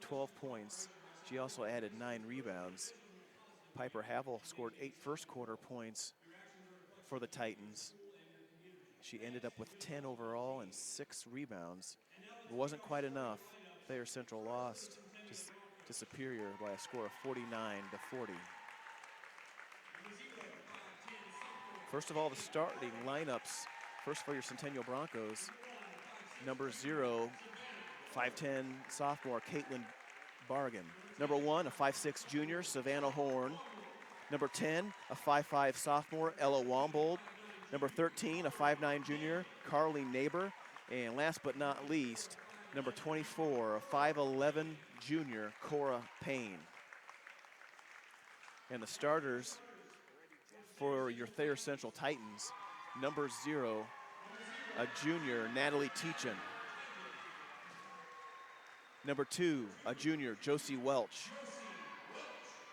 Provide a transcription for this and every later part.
12 points. She also added 9 rebounds. Piper Havel scored 8 first quarter points for the Titans. She ended up with 10 overall and 6 rebounds. It wasn't quite enough. Thayer Central lost to Superior by a score of 49-40. First of all, the starting lineups. First for your Centennial Broncos. Number 0, 5'10" sophomore Caitlin Bargan. Number 1, a 5'6" junior, Savannah Horn. Number 10, a 5'5" sophomore, Ella Wombold. Number 13, a 5'9" junior, Carly Neighbor. And last but not least, number 24, a 5'11" junior, Cora Payne. And the starters for your Thayer Central Titans, number 0, a junior, Natalie Teachin. Number 2, a junior, Josie Welch.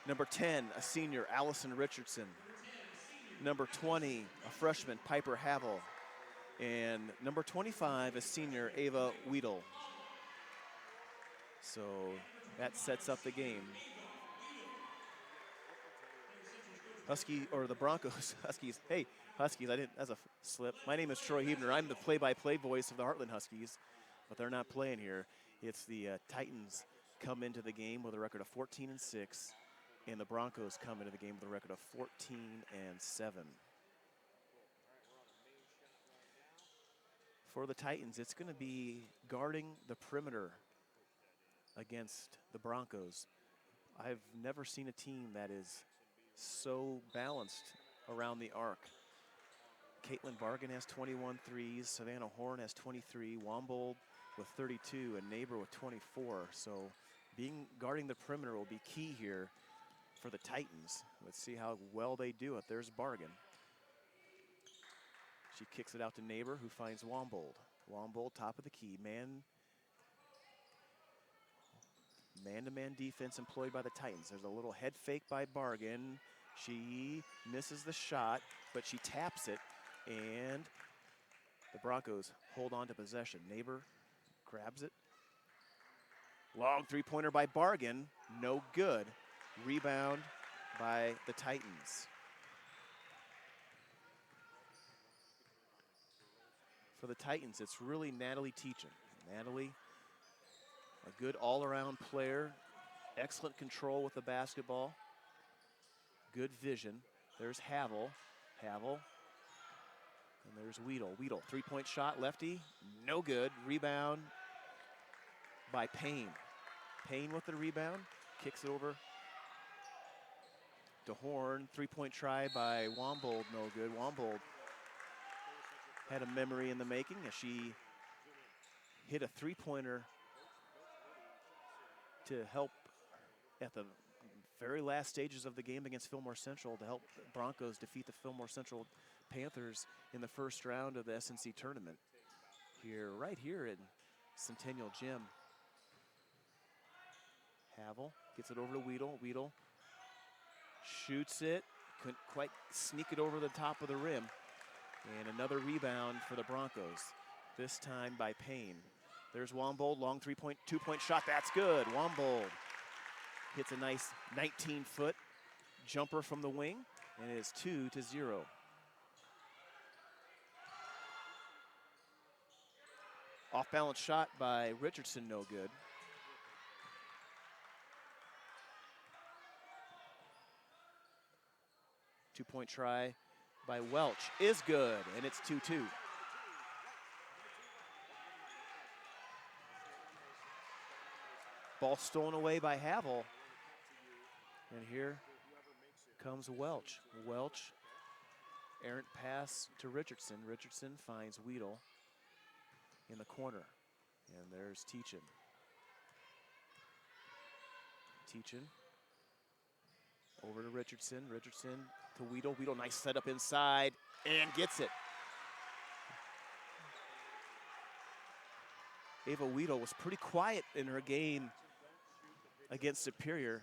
Number 10, a senior, Allison Richardson. Number 20, a freshman, Piper Havel. And number 25, a senior, Ava Weedle. So that sets up the game. The Broncos, Huskies. Hey, Huskies, that's a slip. My name is Troy Hebner. I'm the play-by-play voice of the Heartland Huskies, but they're not playing here. It's the Titans come into the game with a record of 14-6, and the Broncos come into the game with a record of 14-7. For the Titans, it's going to be guarding the perimeter against the Broncos. I've never seen a team that is so balanced around the arc. Caitlin Bargan has 21 threes, Savannah Horn has 23, Wombold with 32, and Neighbor with 24. So guarding the perimeter will be key here for the Titans. Let's see how well they do it. There's Bargan. She kicks it out to Neighbor, who finds Wombold. Wombold, top of the key. Man-to-man defense employed by the Titans. There's a little head fake by Bargan. She misses the shot, but she taps it, and the Broncos hold on to possession. Neighbor grabs it. Long three-pointer by Bargan, no good. Rebound by the Titans. For the Titans, it's really Natalie Teachin. Natalie, a good all-around player, excellent control with the basketball, good vision. There's Havel, and there's Weedle. Weedle, three-point shot, lefty, no good. Rebound by Payne. Payne with the rebound, kicks it over to Horn. Three-point try by Wombold, no good. Wombold had a memory in the making as she hit a three-pointer to help at the very last stages of the game against Fillmore Central to help Broncos defeat the Fillmore Central Panthers in the first round of the SNC tournament right here in Centennial Gym. Havel gets it over to Weedle. Weedle shoots it, couldn't quite sneak it over the top of the rim. And another rebound for the Broncos, this time by Payne. There's Wombold, long two-point shot, that's good. Wombold hits a nice 19-foot jumper from the wing, and it is 2-0. Off-balance shot by Richardson, no good. Two-point try by Welch is good, and it's 2-2. Ball stolen away by Havel. And here comes Welch. Welch, errant pass to Richardson. Richardson finds Weedle in the corner. And there's Teachin. Teachin over to Richardson. Richardson to Weedle. Weedle, nice setup inside, and gets it. Ava Weedle was pretty quiet in her game against Superior.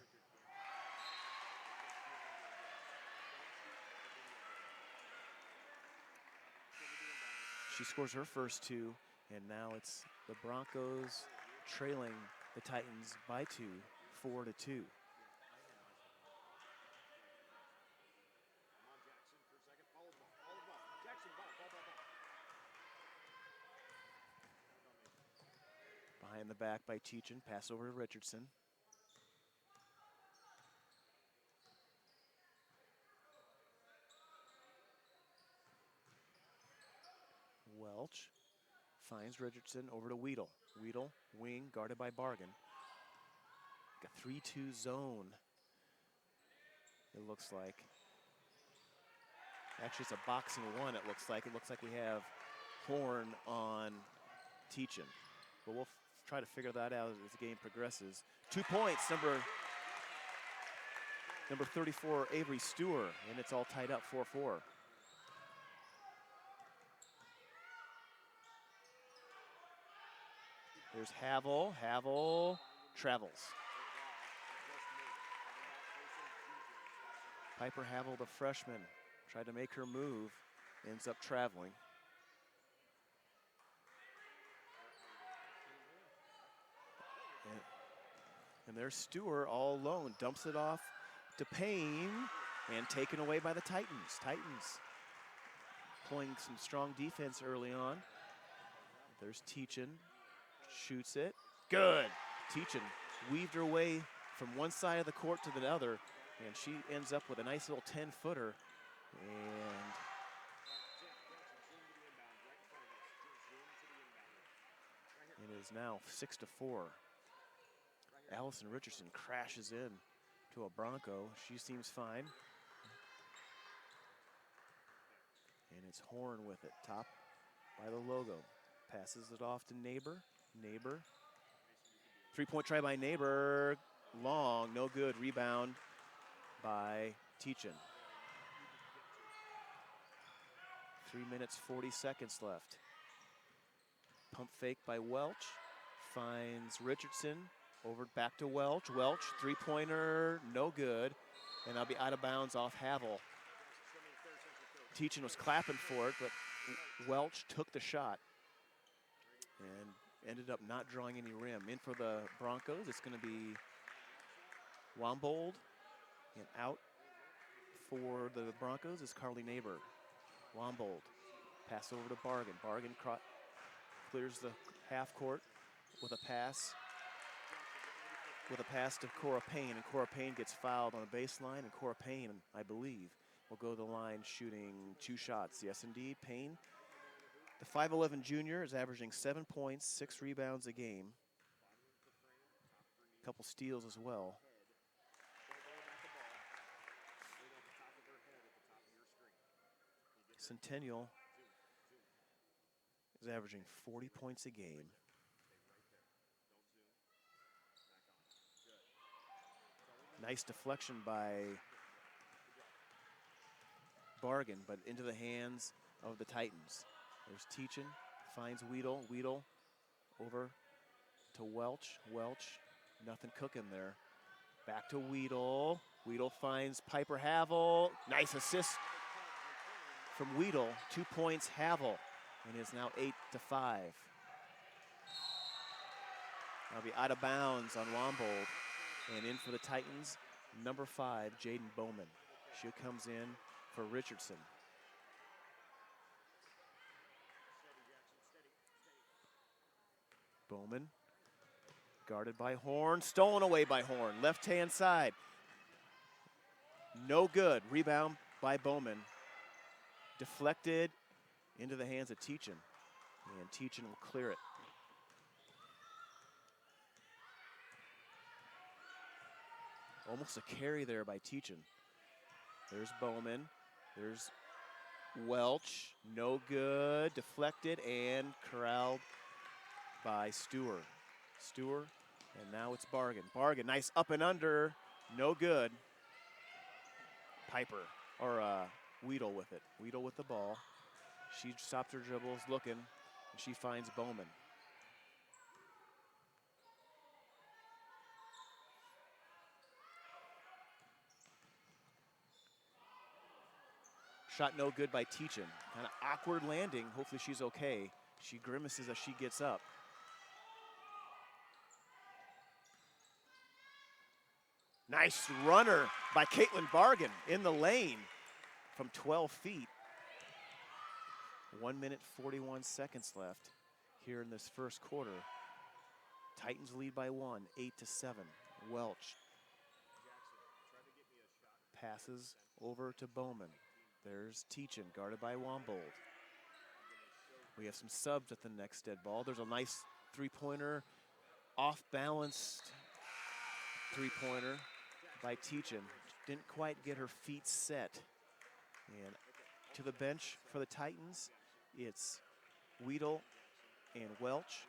She scores her first two, and now it's the Broncos trailing the Titans by 2, 4-2. Behind the back by Teachin, pass over to Richardson. Welch finds Richardson over to Weedle. Weedle, wing, guarded by Bargan. A 3-2 zone, it looks like. Actually, it's a boxing one, it looks like. It looks like we have Horn on Teachin. But we'll try to figure that out as the game progresses. 2 points, number 34, Avery Stewart, and it's all tied up 4-4. There's Havel. Havel travels. Piper Havel, the freshman, tried to make her move, ends up traveling. And there's Stewart all alone, dumps it off to Payne, and taken away by the Titans. Titans playing some strong defense early on. There's Teachin, shoots it, good. Teachin weaved her way from one side of the court to the other, and she ends up with a nice little 10-footer. And it is now 6-4. Allison Richardson crashes in to a Bronco. She seems fine. And it's Horn with it, top by the logo. Passes it off to Neighbor. Neighbor. 3-point try by Neighbor. Long, no good. Rebound by Teachin. 3 minutes, 40 seconds left. Pump fake by Welch. Finds Richardson. Over back to Welch. Welch, 3-pointer, no good. And that'll be out of bounds off Havel. Teachin was clapping for it, but Welch took the shot and ended up not drawing any rim. In for the Broncos, it's going to be Wombold. And out for the Broncos is Carly Neighbor. Wombold, pass over to Bargan. Bargan clears the half court with a pass. To Cora Payne, and Cora Payne gets fouled on the baseline, and Cora Payne, I believe, will go to the line shooting 2 shots. Yes, indeed, Payne. The 5'11 junior is averaging 7 points, 6 rebounds a game. A couple steals as well. Centennial is averaging 40 points a game. Nice deflection by Bargan, but into the hands of the Titans. There's Teachin, finds Weedle. Weedle over to Welch. Welch, nothing cooking there. Back to Weedle. Weedle finds Piper Havel. Nice assist from Weedle. 2 points, Havel, and is now 8-5. That'll be out of bounds on Wombold. And in for the Titans, number 5, Jaden Bowman. She comes in for Richardson. Bowman, guarded by Horn, stolen away by Horn, left-hand side. No good, rebound by Bowman. Deflected into the hands of Teachin, and Teachin will clear it. Almost a carry there by Teachin. There's Bowman. There's Welch. No good. Deflected and corralled by Stewart. Stewart, and now it's Bargan. Bargan, nice up and under. No good. Piper, or Weedle with it. Weedle with the ball. She stops her dribbles, looking, and she finds Bowman. Shot no good by Teachin. Kind of awkward landing. Hopefully she's okay. She grimaces as she gets up. Nice runner by Caitlin Bargan in the lane from 12 feet. 1 minute, 41 seconds left here in this first quarter. Titans lead by 1, 8-7. Welch passes over to Bowman. There's Teachin, guarded by Wombold. We have some subs at the next dead ball. There's a nice three-pointer, off-balanced three-pointer by Teachin. Didn't quite get her feet set. And to the bench for the Titans, it's Weedle and Welch.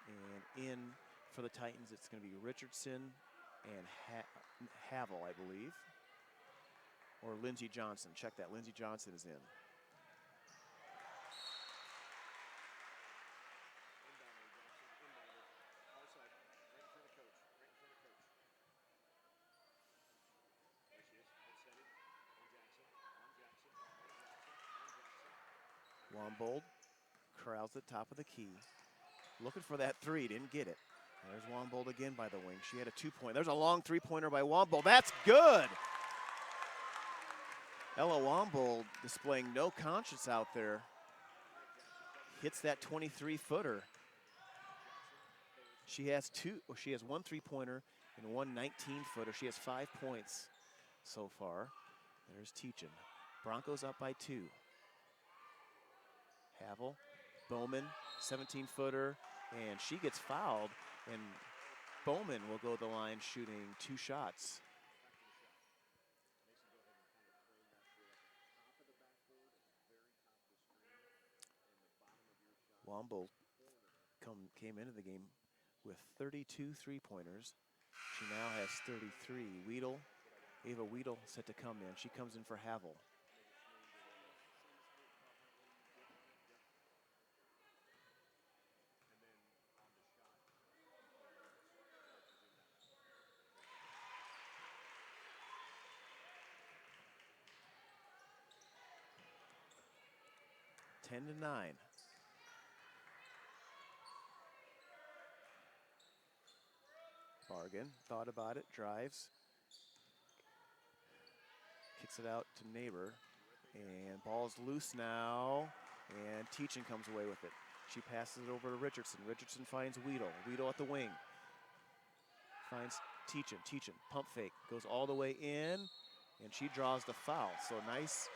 And in for the Titans, it's going to be Richardson and Havel, I believe. Or Lindsey Johnson. Check that. Lindsey Johnson is in. Wombold corrals at top of the key. Looking for that three, didn't get it. There's Wombold again by the wing. She had a two-point. There's a long three-pointer by Wombold. That's good! Ella Wombold displaying no conscience out there. Hits that 23-footer. She has one three-pointer and one 19-footer. She has 5 points so far. There's Teachin. Broncos up by 2. Havel, Bowman, 17-footer, and she gets fouled, and Bowman will go to the line shooting 2 shots. Wombold came into the game with 32 three-pointers. She now has 33. Ava Weedle set to come in. She comes in for Havel. Ten to 9. Bargan thought about it, drives, kicks it out to Neighbor, and ball's loose now, and Teachin comes away with it. She passes it over to Richardson. Richardson finds Weedle. Weedle at the wing. Finds Teachin. Teachin, pump fake, goes all the way in, and she draws the foul. So nice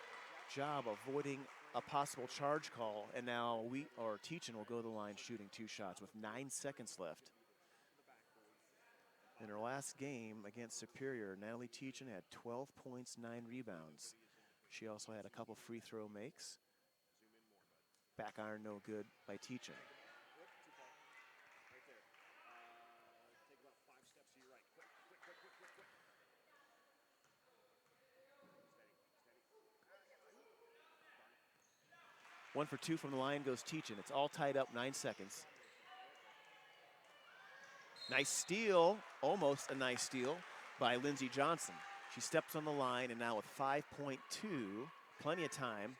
job avoiding a possible charge call, and now Teachin will go to the line shooting 2 shots with 9 seconds left. In her last game against Superior, Natalie Teachin had 12 points, 9 rebounds. She also had a couple free throw makes. Back iron no good by Teachin. One for 2 from the line goes Teachin. It's all tied up, 9 seconds. Nice steal, almost a nice steal by Lindsey Johnson. She steps on the line, and now with 5.2, plenty of time.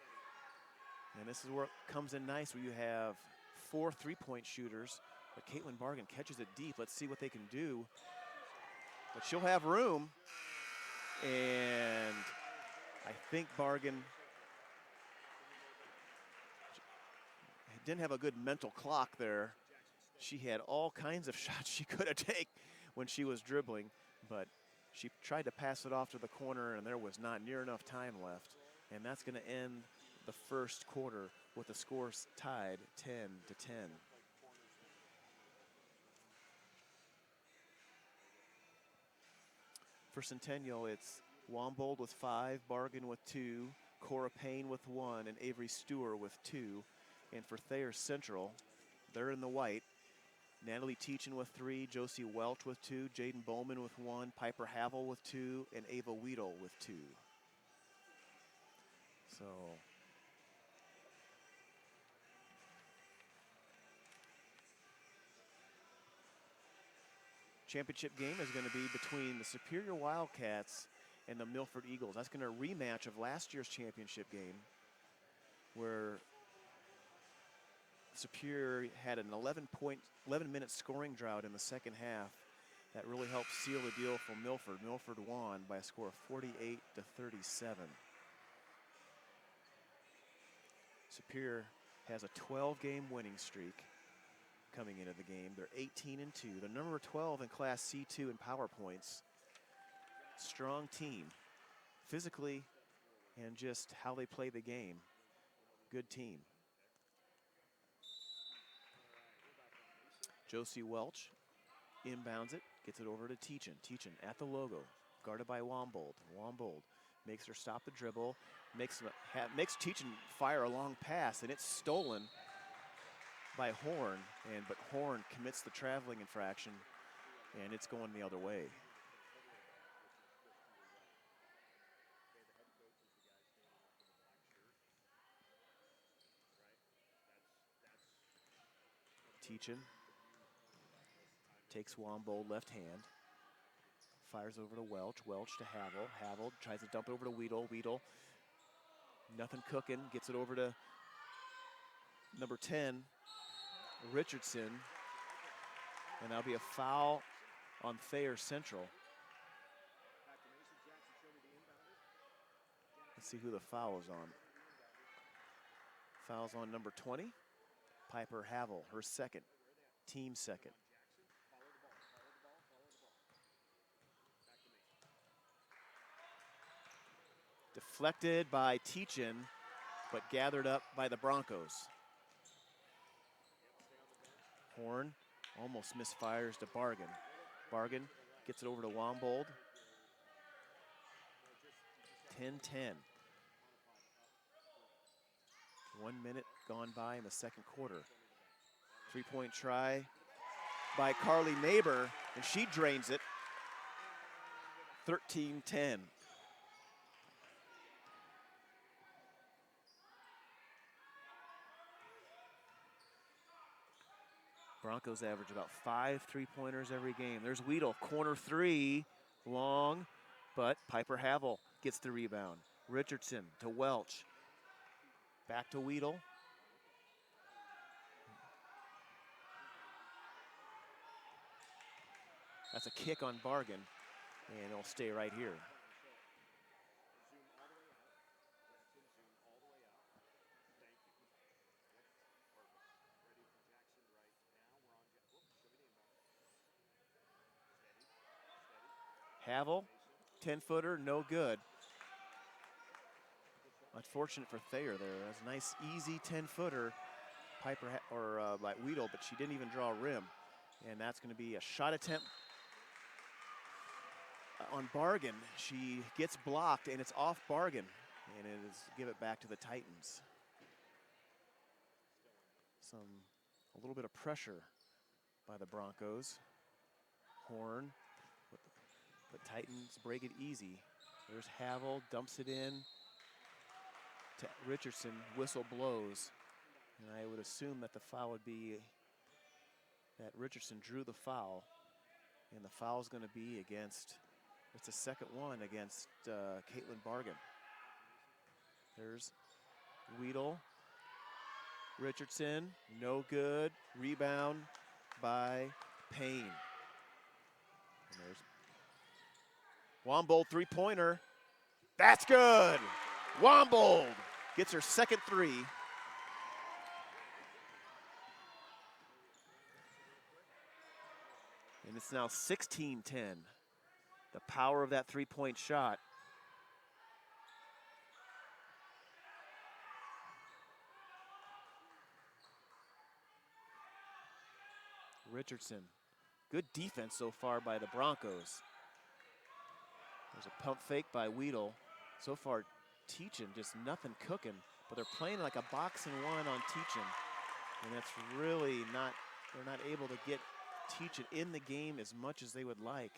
And this is where it comes in nice, where you have 4 three-point shooters, but Caitlin Bargan catches it deep. Let's see what they can do. But she'll have room, and I think Bargan didn't have a good mental clock there. She had all kinds of shots she could have taken when she was dribbling, but she tried to pass it off to the corner, and there was not near enough time left. And that's going to end the first quarter with the scores tied 10 to 10. For Centennial, it's Wombold with 5, Bargan with 2, Cora Payne with 1, and Avery Stewart with 2. And for Thayer Central, they're in the white. Natalie Teachin with 3, Josie Welch with 2, Jaden Bowman with 1, Piper Havel with 2, and Ava Weedle with 2. So championship game is going to be between the Superior Wildcats and the Milford Eagles. That's going to rematch of last year's championship game, where Superior had an 11-minute scoring drought in the second half, That really helped seal the deal for Milford. Milford won by a score of 48-37. Superior has a 12-game winning streak coming into the game. They're 18-2. They're number 12 in Class C2 in power points. Strong team, physically and just how they play the game. Good team. Josie Welch inbounds it, gets it over to Teachin. Teachin at the logo, guarded by Wombold. Wombold makes her stop the dribble, makes Teachin fire a long pass, and it's stolen by Horn, but Horn commits the traveling infraction, and it's going the other way. Teachin takes Wombold left hand, fires over to Welch. Welch to Havel. Havel tries to dump it over to Weedle. Weedle, nothing cooking, gets it over to number 10, Richardson. And that'll be a foul on Thayer Central. Let's see who the foul is on. Foul's on number 20, Piper Havel, her second, team second. Deflected by Teachin, but gathered up by the Broncos. Horn almost misfires to Bargan. Bargan gets it over to Wombold. 10-10. 1 minute gone by in the second quarter. Three-point try by Carly Neighbor, and she drains it. 13-10. Broncos average about 5 three-pointers every game. There's Weedle, corner three, long, but Piper Havel gets the rebound. Richardson to Welch. Back to Weedle. That's a kick on Bargan, and it'll stay right here. Havel, 10-footer, no good. Unfortunate for Thayer there. That's a nice, easy 10-footer. Piper by Weedle, but she didn't even draw a rim. And that's going to be a shot attempt on Bargan. She gets blocked, and it's off Bargan. And it is give it back to the Titans. A little bit of pressure by the Broncos. Horn, but Titans break it easy. There's Havel, dumps it in to Richardson, whistle blows. And I would assume that the foul would be that Richardson drew the foul. And the foul is going to be against, it's a second one against Caitlin Bargan. There's Weedle. Richardson, no good. Rebound by Payne. And there's Wombold three-pointer. That's good. Wombold gets her second three. And it's now 16-10. The power of that three-point shot. Richardson. Good defense so far by the Broncos. There's a pump fake by Weedle. So far, Teachin just nothing cooking, but they're playing like a box and one on Teachin. And that's really not, they're not able to get Teachin in the game as much as they would like.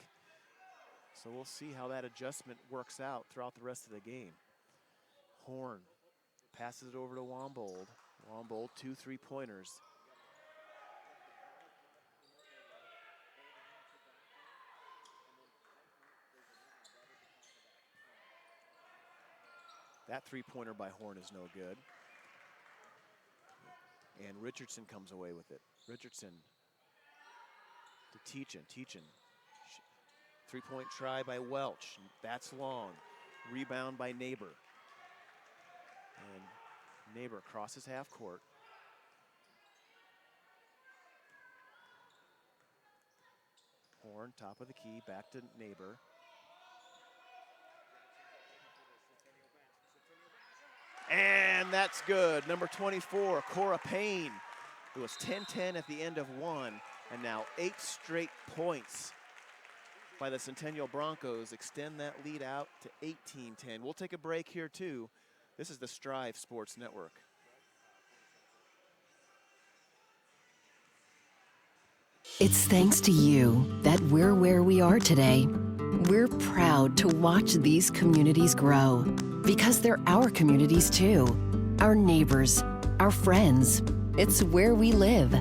So we'll see how that adjustment works out throughout the rest of the game. Horn passes it over to Wombold. Wombold, 2 3-pointers. That three-pointer by Horn is no good. And Richardson comes away with it. Richardson to Teachin. Teachin Three-point try by Welch. That's long. Rebound by Neighbor. And Neighbor crosses half court. Horn, top of the key, back to Neighbor. And that's good. Number 24, Cora Payne. It was 10-10 at the end of one, and now 8 straight points by the Centennial Broncos extend that lead out to 18-10. We'll take a break here too. This is the Striv Sports Network. It's thanks to you that we're where we are today. We're proud to watch these communities grow because they're our communities too. Our neighbors, our friends. It's where we live.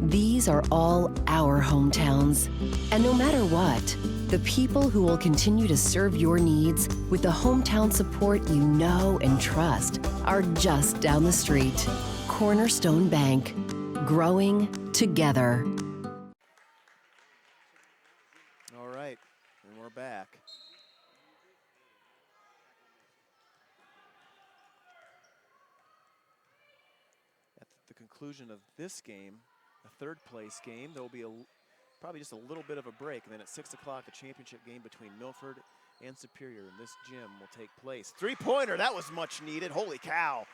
These are all our hometowns. And no matter what, the people who will continue to serve your needs with the hometown support you know and trust are just down the street. Cornerstone Bank. Growing together. All right, and we're back. At the conclusion of this game, a third place game, there will be probably just a little bit of a break. And then at 6 o'clock, the championship game between Milford and Superior in this gym will take place. Three-pointer, that was much needed. Holy cow.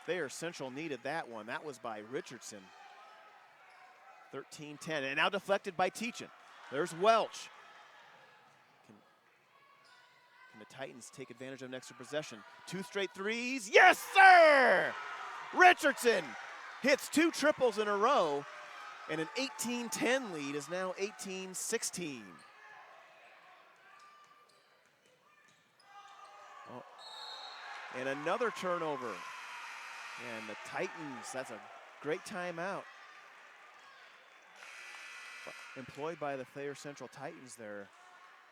Thayer Central needed that one. That was by Richardson. 13-10, and now deflected by Teachin. There's Welch. Can the Titans take advantage of an extra possession? 2 straight threes. Yes, sir! Richardson hits 2 triples in a row, and an 18-10 lead is now 18-16. Oh. And another turnover. And the Titans, that's a great timeout employed by the Thayer Central Titans there.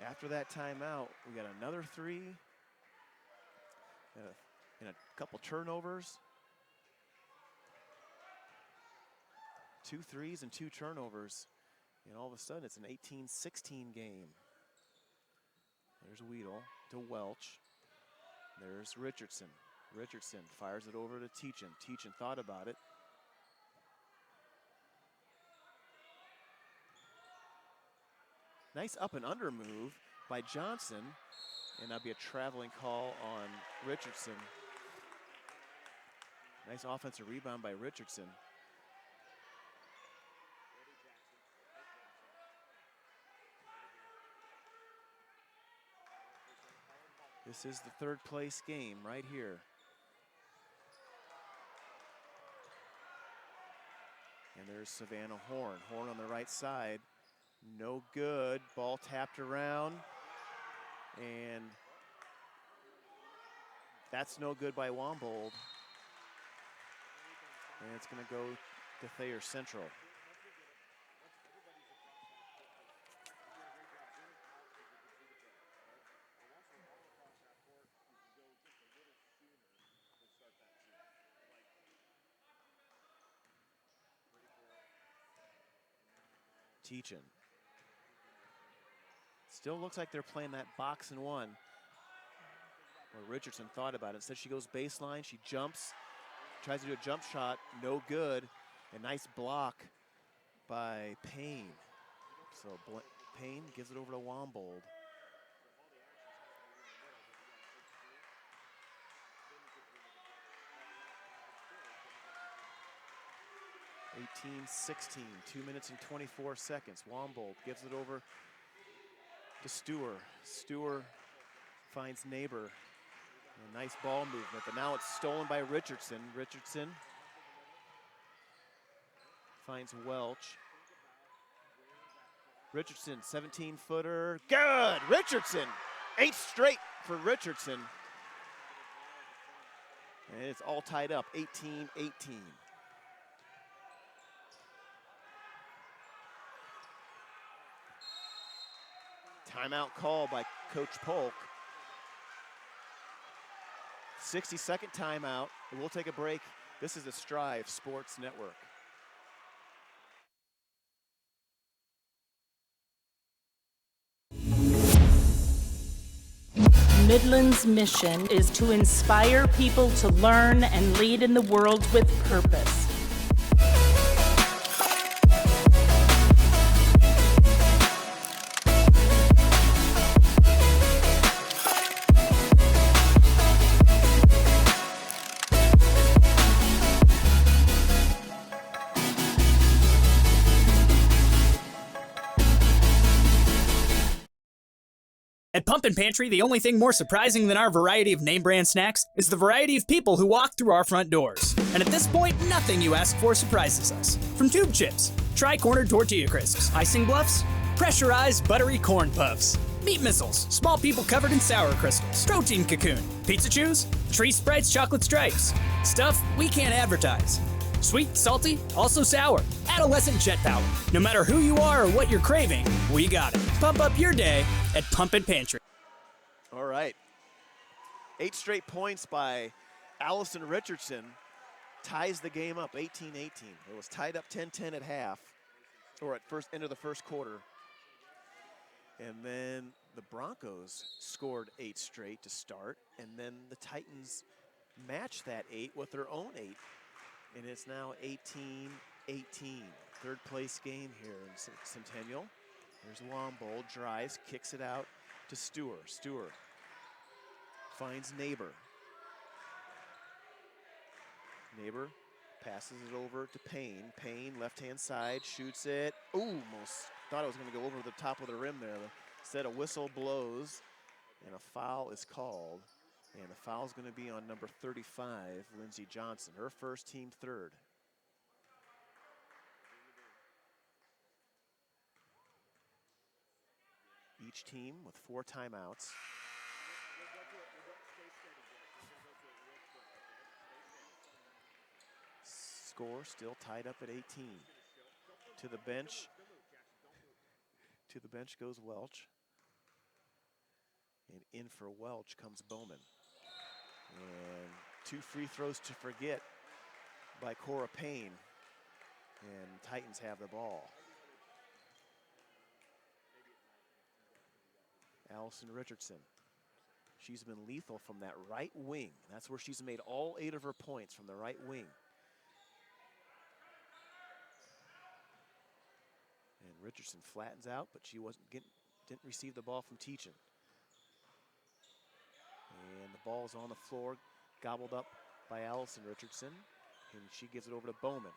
After that timeout, we got another 3 and a couple turnovers. 2 threes and 2 turnovers, and all of a sudden it's an 18-16 game. There's Weedle to Welch. There's Richardson. Richardson fires it over to Teachin. Teachin thought about it. Nice up and under move by Johnson, and that'll be a traveling call on Richardson. Nice offensive rebound by Richardson. This is the third place game right here. And there's Savannah Horn. Horn on the right side. No good. Ball tapped around. And that's no good by Wombold. And it's going to go to Thayer Central. Teachin. Still looks like they're playing that box and one. Where Richardson thought about it. Instead she goes baseline, she jumps, tries to do a jump shot, no good. A nice block by Payne. So Payne gives it over to Wombold. (18-16), 2 minutes and 24 seconds. Wombold gives it over to Stewart. Stewart finds Neighbor. A nice ball movement, but now it's stolen by Richardson. Richardson finds Welch. Richardson, 17-footer, good! Richardson, 8 straight for Richardson. And it's all tied up, 18-18. Timeout call by Coach Polk. 60-second timeout, and we'll take a break. This is the Striv Sports Network. Midland's mission is to inspire people to learn and lead in the world with purpose. At Pumpkin Pantry, the only thing more surprising than our variety of name brand snacks is the variety of people who walk through our front doors. And at this point, nothing you ask for surprises us. From tube chips, tri-cornered tortilla crisps, icing bluffs, pressurized buttery corn puffs, meat missiles, small people covered in sour crystals, protein cocoon, pizza chews, tree sprites chocolate stripes, stuff we can't advertise. Sweet, salty, also sour. Adolescent jet power. No matter who you are or what you're craving, we got it. Pump up your day at Pumpkin Pantry. All right. 8 straight points by Allison Richardson ties the game up, 18-18. It was tied up 10-10 at half, or at end of the first quarter. And then the Broncos scored 8 straight to start, and then the Titans matched that 8 with their own 8. And it's now 18-18. Third place game here in Centennial. There's Wombold, drives, kicks it out to Stewart. Stewart finds Neighbor. Neighbor passes it over to Payne. Payne, left-hand side, shoots it. Ooh, almost thought it was going to go over the top of the rim there. Instead, a whistle blows, and a foul is called. And the foul's going to be on number 35, Lindsey Johnson, her first, team third. Each team with 4 timeouts. Score still tied up at 18. To the bench. To the bench goes Welch. And in for Welch comes Bowman. And 2 free throws to forget by Cora Payne. And Titans have the ball. Allison Richardson. She's been lethal from that right wing. That's where she's made all 8 of her points, from the right wing. And Richardson flattens out, but she didn't receive the ball from Teachin. And the ball's on the floor, gobbled up by Allison Richardson, and she gives it over to Bowman.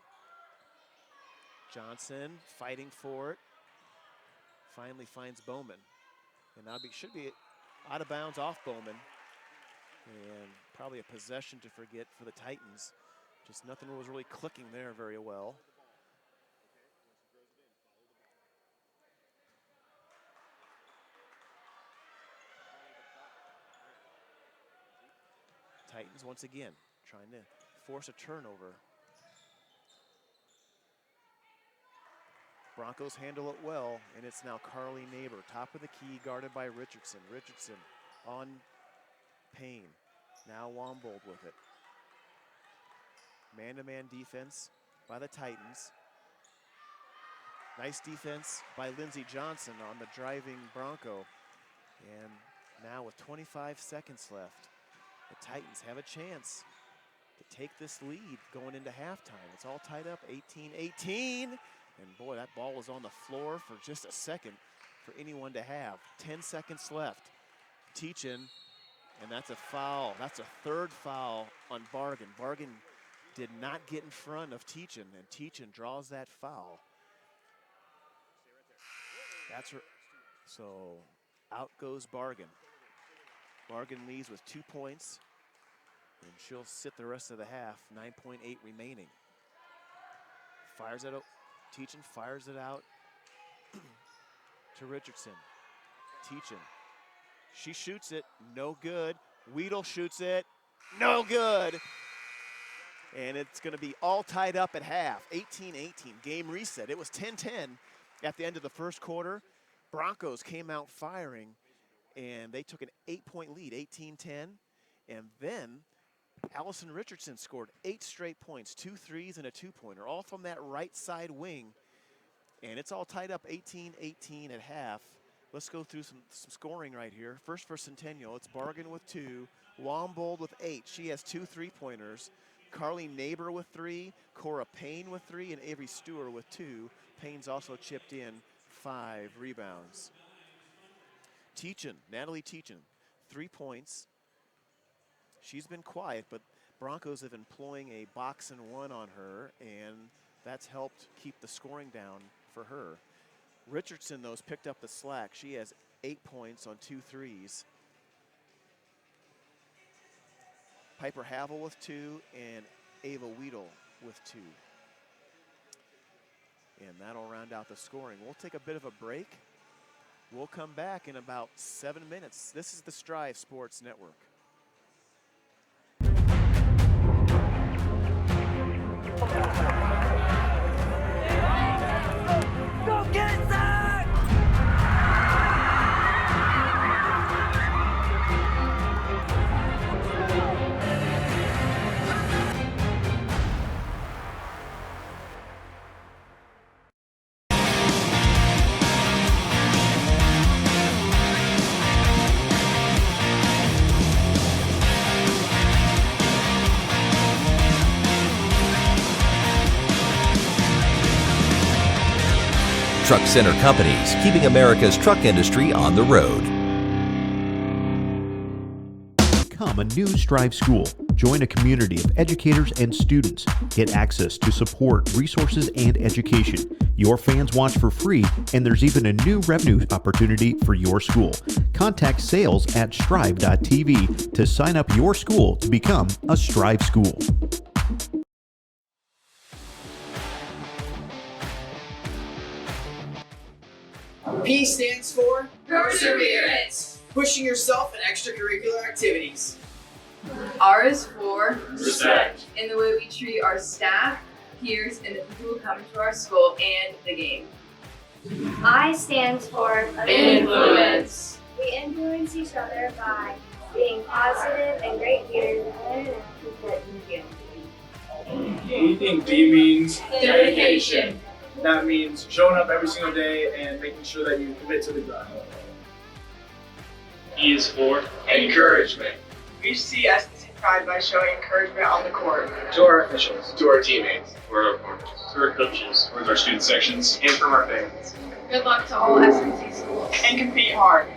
Johnson fighting for it, finally finds Bowman. And now should be out of bounds off Bowman. And probably a possession to forget for the Titans. Just nothing was really clicking there very well. Titans once again trying to force a turnover. Broncos handle it well, and it's now Carly Neighbor, top of the key, guarded by Richardson. Richardson on Payne. Now Wombold with it. Man-to-man defense by the Titans. Nice defense by Lindsey Johnson on the driving Bronco. And now with 25 seconds left, the Titans have a chance to take this lead going into halftime. It's all tied up, 18-18. And boy, that ball was on the floor for just a second for anyone to have. 10 seconds left. Teachin, and that's a foul. That's a third foul on Bargan. Bargan did not get in front of Teachin, and Teachin draws that foul. That's her. So out goes Bargan. Bargan leaves with 2 points, and she'll sit the rest of the half. 9.8 remaining. Fires it out. Teachin fires it out to Richardson. Teachin. She shoots it. No good. Weedle shoots it. No good. And it's going to be all tied up at half. 18-18. Game reset. It was 10-10 at the end of the first quarter. Broncos came out firing, and they took an 8-point lead, 18-10. And then Allison Richardson scored 8 straight points, 2 threes and a 2-pointer, all from that right side wing. And it's all tied up 18-18 at half Let's go through some scoring right here. First for Centennial, it's Bargan with 2, Wombold with 8. She has 2 3-pointers. Carly Neighbor with 3, Cora Payne with 3, and Avery Stewart with 2. Payne's also chipped in 5 rebounds. Natalie Teachin, 3 points. She's been quiet, but Broncos have been employing a box and one on her, and that's helped keep the scoring down for her. Richardson, though, has picked up the slack. She has 8 points on 2 threes. Piper Havel with 2, and Ava Weedle with 2. And that'll round out the scoring. We'll take a bit of a break. We'll come back in about 7 minutes. This is the Striv Sports Network. Go get it, Zach! Truck Center Companies, keeping America's truck industry on the road. Become a new Striv school. Join a community of educators and students. Get access to support, resources, and education. Your fans watch for free, and there's even a new revenue opportunity for your school. Contact sales at striv.tv to sign up your school to become a Striv school. P stands for Perseverance. pushing yourself in extracurricular activities. R is for Respect. in the way we treat our staff, peers, and the people who come into our school and the game. I stands for Influence. We influence each other by being positive and great leaders and important you. I think D means Dedication. that means showing up every single day and making sure that you commit to the grind. E is for encouragement. We see SNC pride by showing encouragement on the court. To our officials, To our teammates, to our opponents, to our coaches, to our student sections, and from our fans. Good luck to all SNC schools. And compete hard.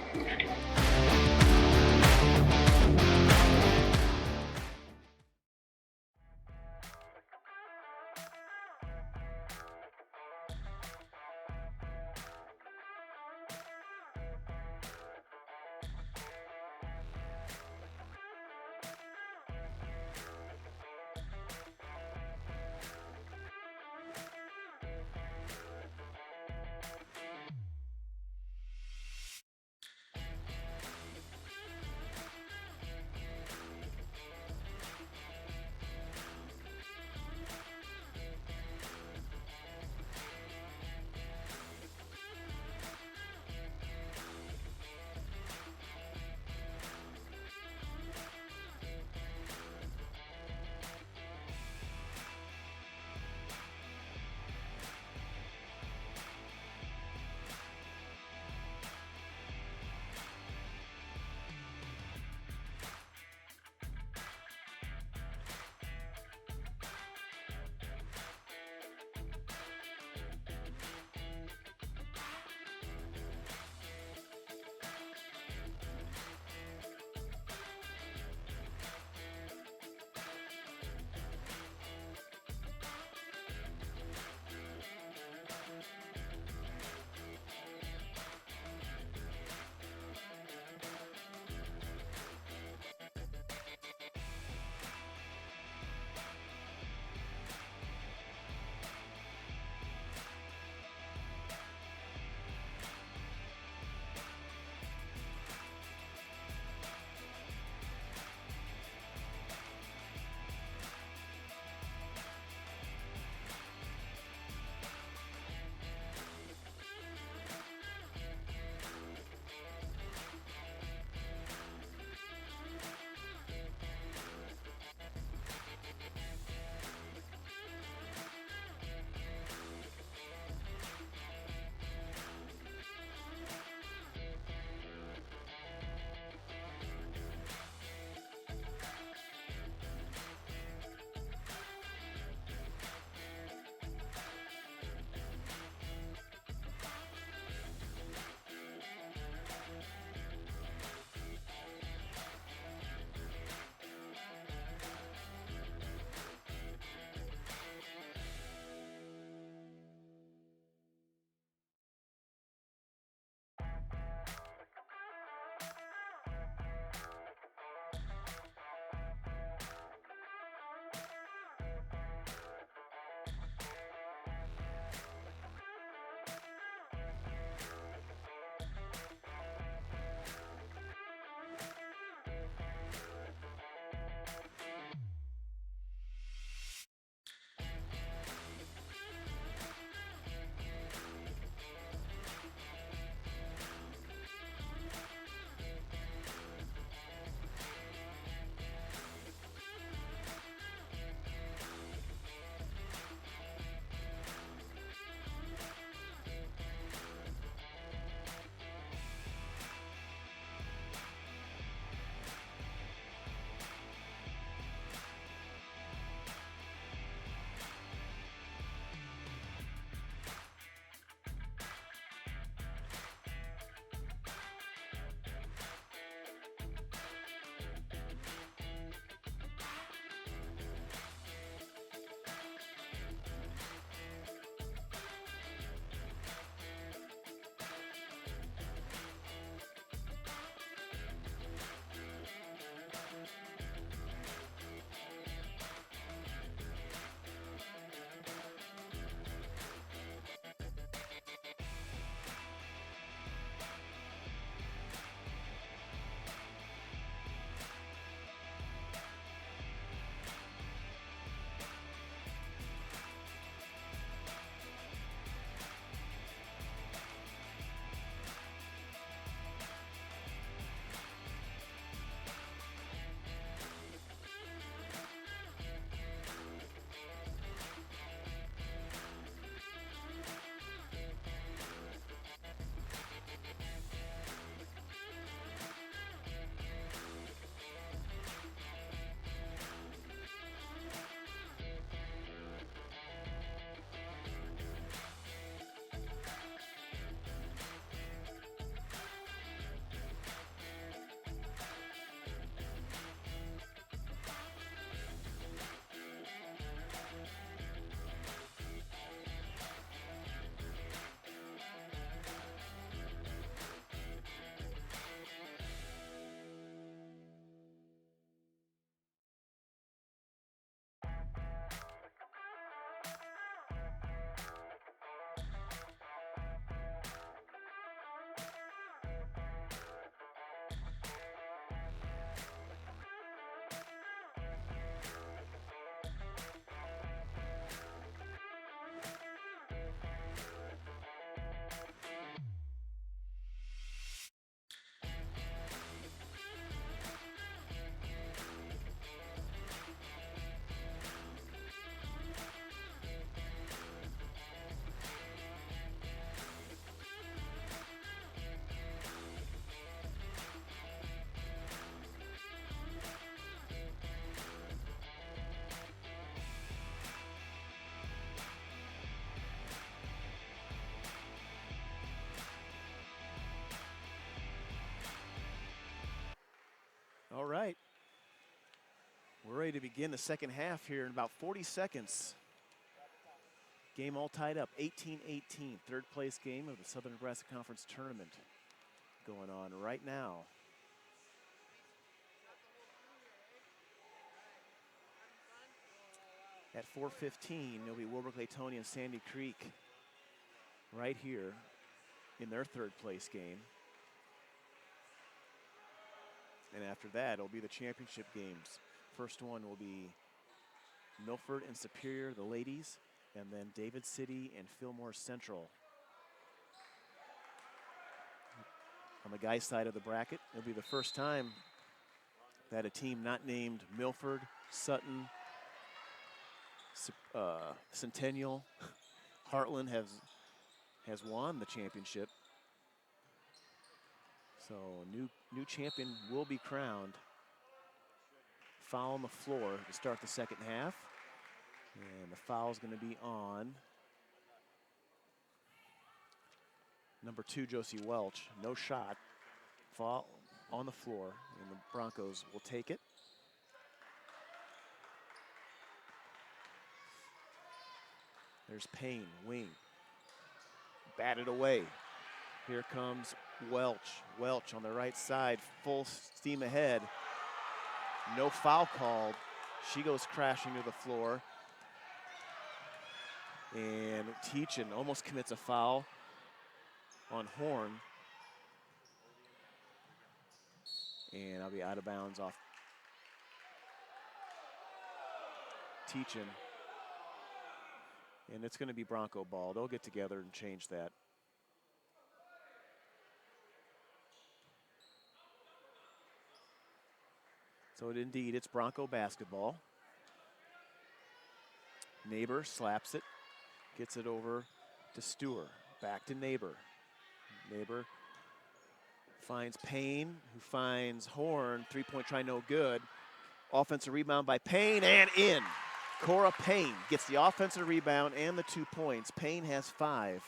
All right. We're ready to begin the second half here in about 40 seconds. Game all tied up, 18-18. Third place game of the Southern Nebraska Conference Tournament going on right now. At 4:15, it'll be Wilbur Claytonia and Sandy Creek right here in their third place game. And after that, it'll be the championship games. First one will be Milford and Superior, the ladies, and then David City and Fillmore Central. On the guys' side of the bracket, it'll be the first time that a team not named Milford, Sutton, Centennial, Heartland has won the championship. So new champion will be crowned. Foul on the floor to start the second half. And the foul's going to be on number 2, Josie Welch. No shot. Foul on the floor, and the Broncos will take it. There's Payne, wing. Batted away. Here comes Welch. Welch on the right side, full steam ahead. No foul called. She goes crashing to the floor. And Teachin almost commits a foul on Horn. And I'll be out of bounds off Teachin. And it's going to be Bronco ball. They'll get together and change that. So indeed, it's Bronco basketball. Neighbor slaps it, gets it over to Stewart. Back to Neighbor. Neighbor finds Payne, who finds Horn. Three-point try, no good. Offensive rebound by Payne, and in. Cora Payne gets the offensive rebound and the 2 points. Payne has 5.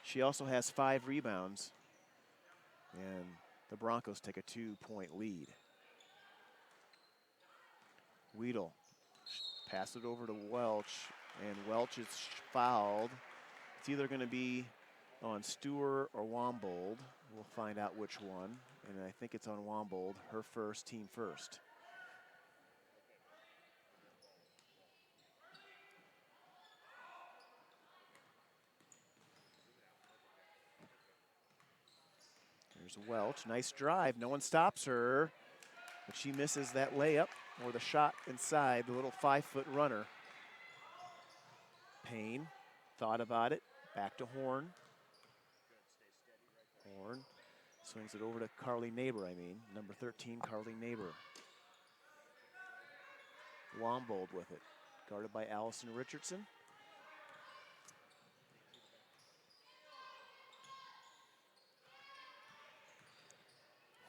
She also has 5 rebounds. And the Broncos take a 2-point lead. Weedle pass it over to Welch, and Welch is fouled. It's either going to be on Stewart or Wombold. We'll find out which one, and I think it's on Wombold, her first, team first. There's Welch, nice drive, no one stops her, but she misses that layup or the shot inside, the little 5-foot runner. Payne thought about it, back to Horn. Horn swings it over to Carly Neighbor, number 13, Carly Neighbor. Wombold with it, guarded by Allison Richardson.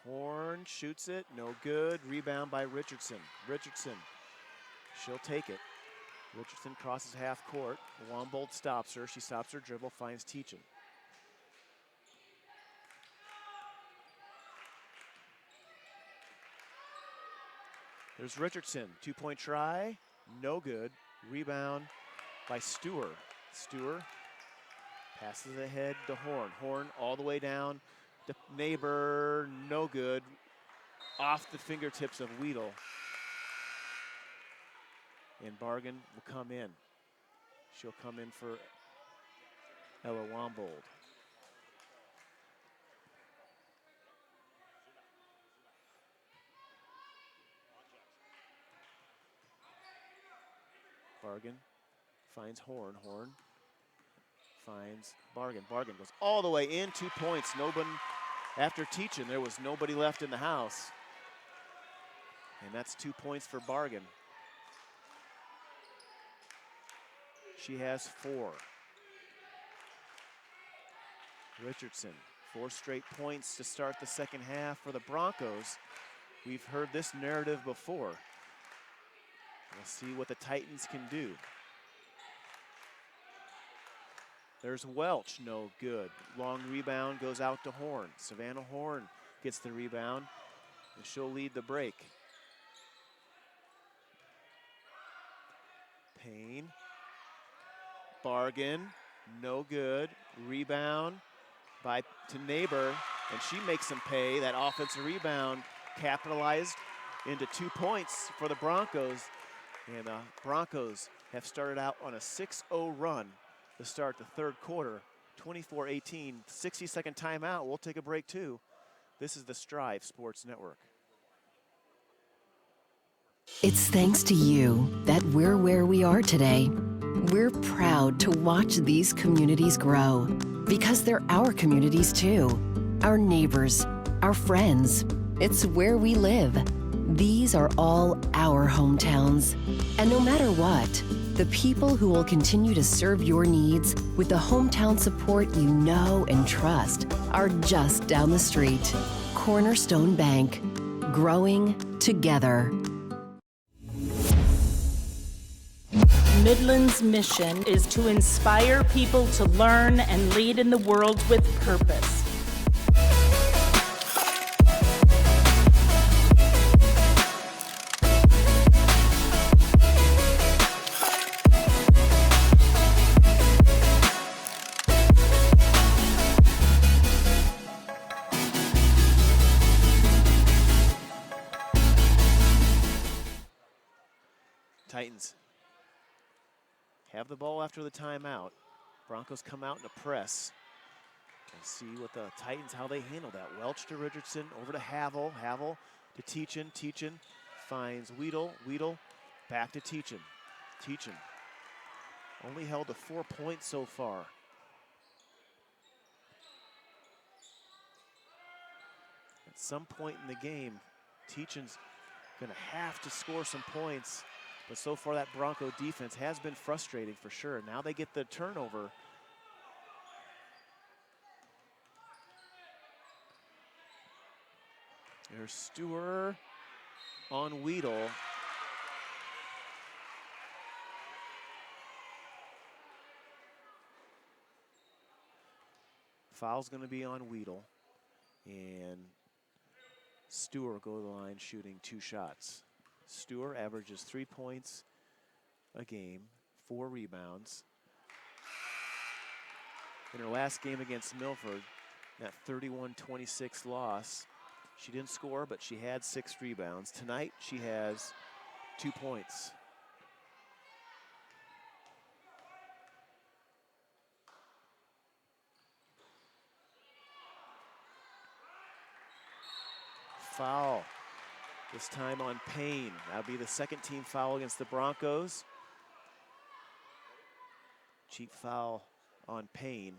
Horn shoots it, no good. Rebound by Richardson. Richardson, she'll take it. Richardson crosses half court. Wombold stops her. She stops her dribble, finds Teachin. There's Richardson, 2-point try, no good. Rebound by Stewart. Stewart passes ahead to Horn. Horn all the way down. The Neighbor, no good. Off the fingertips of Weedle. And Bargan will come in. She'll come in for Ella Wombold. Bargan finds Horn. Horn finds Bargan. Bargan goes all the way in, 2 points. Nobody, after Teachin, there was nobody left in the house. And that's 2 points for Bargan. She has 4. Richardson, 4 straight points to start the second half for the Broncos. We've heard this narrative before. We'll see what the Titans can do. There's Welch, no good. Long rebound goes out to Horn. Savannah Horn gets the rebound. And she'll lead the break. Payne. Bargan. No good. Rebound to Neighbor. And she makes them pay. That offensive rebound capitalized into 2 points for the Broncos. And the Broncos have started out on a 6-0 run to start the third quarter. 24-18, 60-second timeout. We'll take a break too. This is the Striv Sports Network. It's thanks to you that we're where we are today. We're proud to watch these communities grow because they're our communities too. Our neighbors, our friends. It's where we live. These are all our hometowns. And no matter what, the people who will continue to serve your needs with the hometown support you know and trust are just down the street. Cornerstone Bank. Growing together. Midland's mission is to inspire people to learn and lead in the world with purpose. Titans have the ball after the timeout. Broncos come out in a press. And see what the Titans, how they handle that. Welch to Richardson, over to Havel. Havel to Teachin. Teachin finds Weedle. Weedle back to Teachin. Teachin only held to 4 points so far. At some point in the game, Teachin's going to have to score some points. But so far that Bronco defense has been frustrating for sure. Now they get the turnover. There's Stewart on Weedle. Foul's going to be on Weedle. And Stewart go to the line shooting 2 shots. Stewart averages 3 points a game, 4 rebounds. In her last game against Milford, that 31-26 loss, she didn't score, but she had 6 rebounds. Tonight, she has 2 points. Foul. This time on Payne. That'll be the second team foul against the Broncos. Cheap foul on Payne.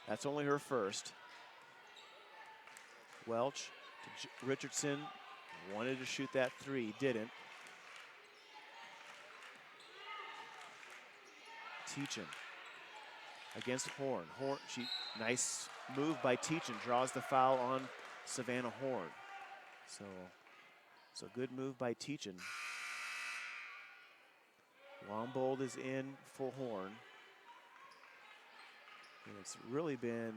That's only her first. Welch to Richardson. Wanted to shoot that 3, didn't. Teachin against Horn. Horn, nice move by Teachin, draws the foul on Savannah Horn. So good move by Teachin. Wombold is in for Horn. And it's really been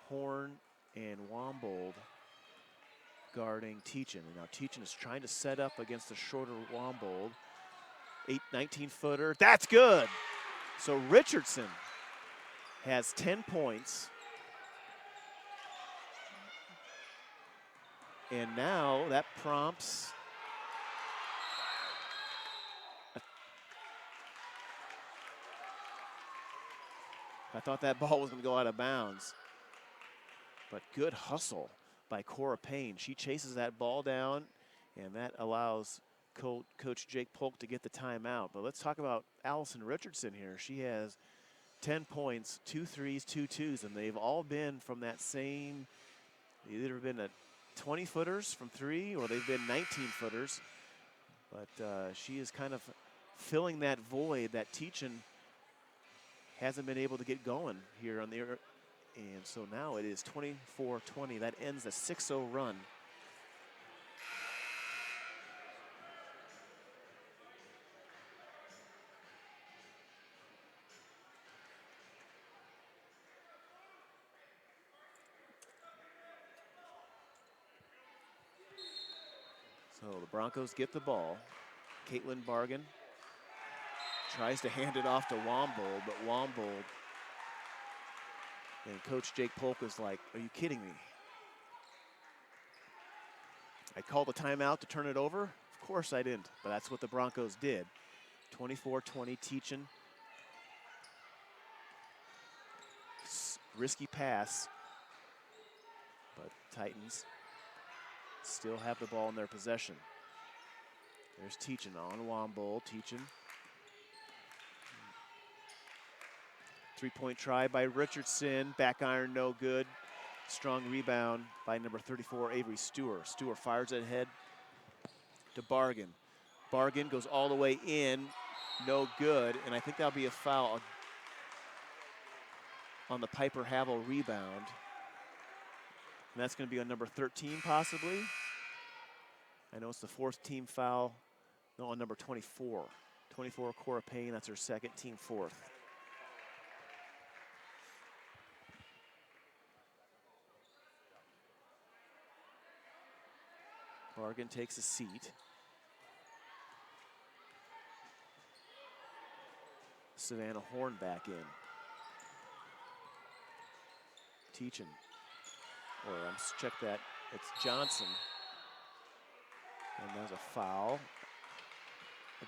Horn and Wombold guarding Teachin. And now Teachin is trying to set up against the shorter Wombold. 19-footer, that's good. So Richardson has 10 points. And now that prompts I thought that ball was going to go out of bounds. But good hustle by Cora Payne. She chases that ball down, and that allows Coach Jake Polk to get the timeout. But let's talk about Allison Richardson here. She has 10 points, 2 threes, 2 twos, and they've all been from that same, either been a 20-footers from 3 or they've been 19-footers. But she is kind of filling that void that Teachin hasn't been able to get going here on the, and so now it is 24-20. That ends a 6-0 run. So the Broncos get the ball. Caitlin Bargan tries to hand it off to Wombold, but Wombold and Coach Jake Polk is like, are you kidding me? I called a timeout to turn it over? Of course I didn't, but that's what the Broncos did. 24-20 Teachin. Risky pass, but Titans still have the ball in their possession. There's Teachin on Wombold. Teachin. Three-point try by Richardson. Back iron, no good. Strong rebound by number 34, Avery Stewart. Stewart fires it ahead to Bargan. Bargan goes all the way in, no good, and I think that'll be a foul on the Piper Havel rebound. And that's going to be on number 13 possibly. I know it's the fourth team foul. No, on number 24. 24, Cora Payne, that's her second, team fourth. Bargan takes a seat. Savannah Horn back in. Teachin. Or check that. It's Johnson. And there's a foul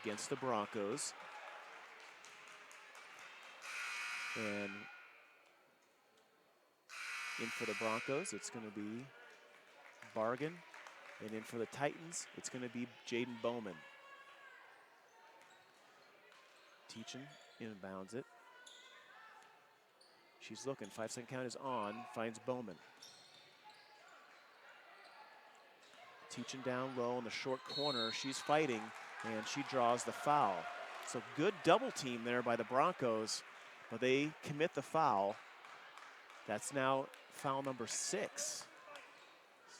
against the Broncos. And in for the Broncos, it's going to be Bargan. And in for the Titans, it's going to be Jaden Bowman. Teachin inbounds it. She's looking. 5-second count is on. Finds Bowman. Teachin down low in the short corner. She's fighting, and she draws the foul. So good double team there by the Broncos, but they commit the foul. That's now foul number 6.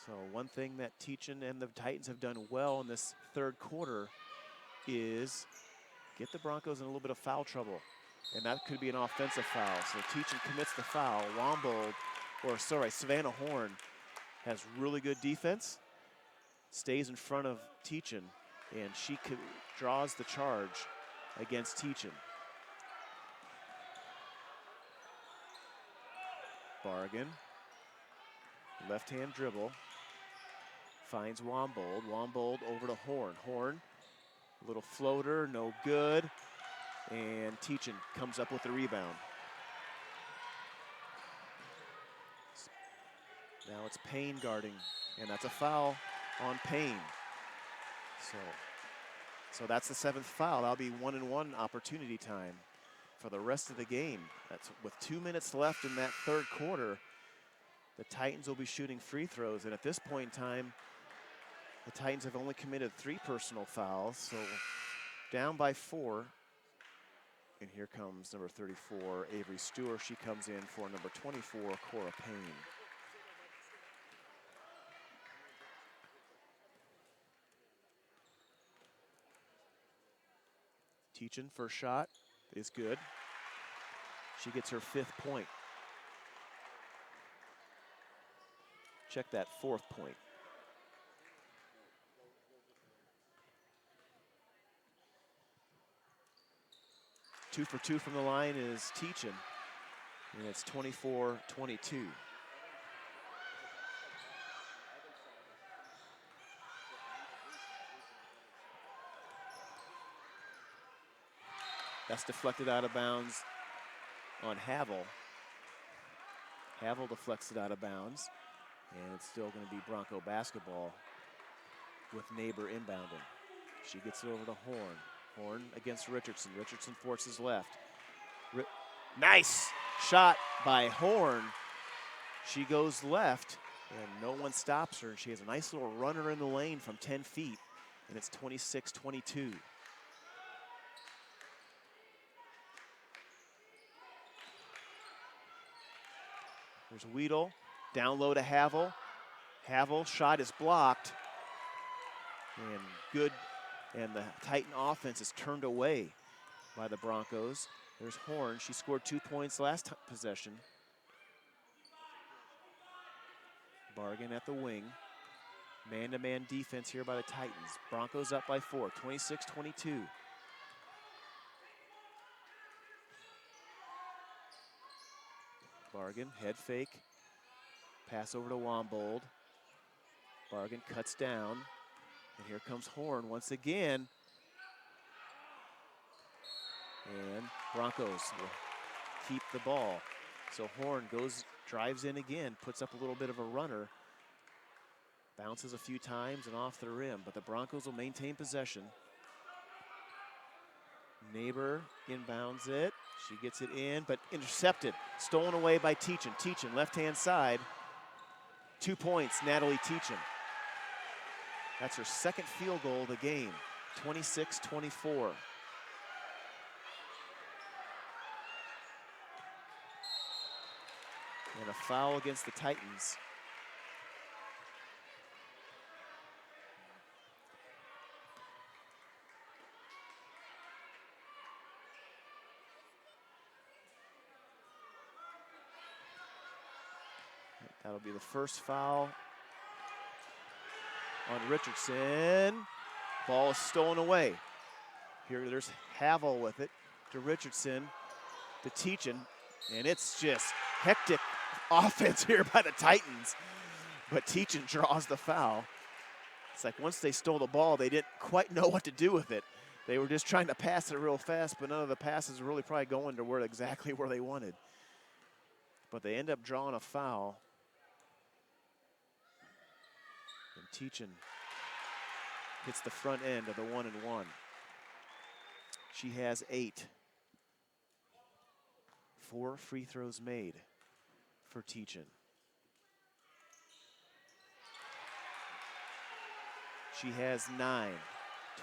So one thing that Teachin and the Titans have done well in this third quarter is get the Broncos in a little bit of foul trouble. And that could be an offensive foul. So Teachin commits the foul. Savannah Horn has really good defense, stays in front of Teachin, and she draws the charge against Teachin. Bargan, left-hand dribble, finds Wombold. Wombold over to Horn. Horn, a little floater, no good. And Teachin comes up with the rebound. Now it's Payne guarding, and that's a foul on Payne. So that's the 7th foul. That'll be 1-and-1 opportunity time for the rest of the game. That's with 2 minutes left in that third quarter. The Titans will be shooting free throws, and at this point in time, the Titans have only committed 3 personal fouls, so down by 4. And here comes number 34, Avery Stewart. She comes in for number 24, Cora Payne. Teachin, first shot is good. She gets her 5th point. Check that 4th point. Two for 2 from the line is Teachin, and it's 24-22. That's deflected out of bounds on Havel. Havel deflects it out of bounds, and it's still going to be Bronco basketball with Neighbor inbounding. She gets it over to Horn. Horn against Richardson. Richardson forces left. Nice shot by Horn. She goes left, and no one stops her. She has a nice little runner in the lane from 10 feet, and it's 26-22. There's Weedle, down low to Havel. Havel, shot is blocked, and good. And the Titan offense is turned away by the Broncos. There's Horn. She scored 2 points last possession. Bargan at the wing. Man-to-man defense here by the Titans. Broncos up by 4, 26-22. Bargan, head fake. Pass over to Wombold. Bargan cuts down. And here comes Horn once again. And Broncos will keep the ball. So Horn drives in again, puts up a little bit of a runner. Bounces a few times and off the rim, but the Broncos will maintain possession. Neighbor inbounds it. She gets it in, but intercepted. Stolen away by Teachin. Teachin, left-hand side. 2 points, Natalie Teachin. That's her second field goal of the game, 26-24. And a foul against the Titans. That'll be the first foul on Richardson. Ball is stolen away. Here there's Havel with it to Richardson, to Teachin, and it's just hectic offense here by the Titans. But Teachin draws the foul. It's like once they stole the ball, they didn't quite know what to do with it. They were just trying to pass it real fast, but none of the passes were really probably going to exactly where they wanted. But they end up drawing a foul. And Teachin hits the front end of the 1-and-1. She has 8. 4 free throws made for Teachin. She has 9.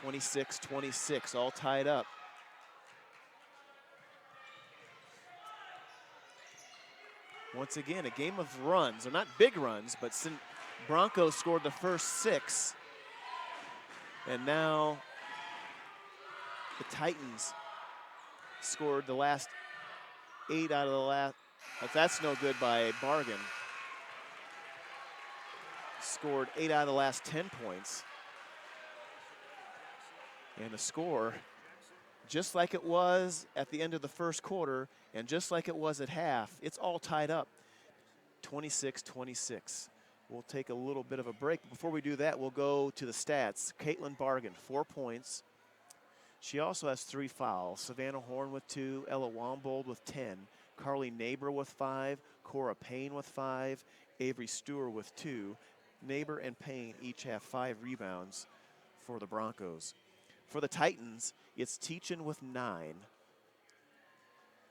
26-26, all tied up. Once again, a game of runs, or not big runs, but Broncos scored the first 6. And now the Titans scored the last 8 out of the last. But that's no good by Bargan. Scored 8 out of the last 10 points. And the score, just like it was at the end of the first quarter and just like it was at half, it's all tied up. 26-26. We'll take a little bit of a break. Before we do that, we'll go to the stats. Caitlin Bargan, 4 points. She also has 3 fouls. Savannah Horn with 2, Ella Wombold with 10, Carly Neighbor with 5, Cora Payne with 5, Avery Stewart with 2. Neighbor and Payne each have 5 rebounds for the Broncos. For the Titans, it's Teachin with 9,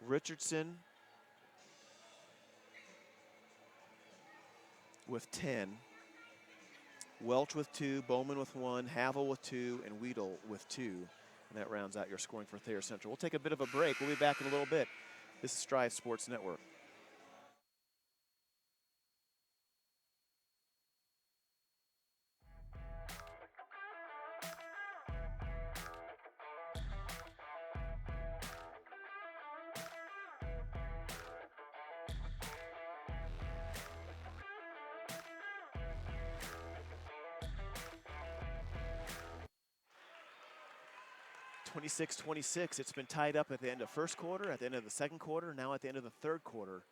Richardson with 10, Welch with 2, Bowman with 1, Havel with 2, and Weedle with 2. And that rounds out your scoring for Thayer Central. We'll take a bit of a break. We'll be back in a little bit. This is Striv Sports Network. (26-26). It's been tied up at the end of first quarter, at the end of the second quarter, now at the end of the third quarter.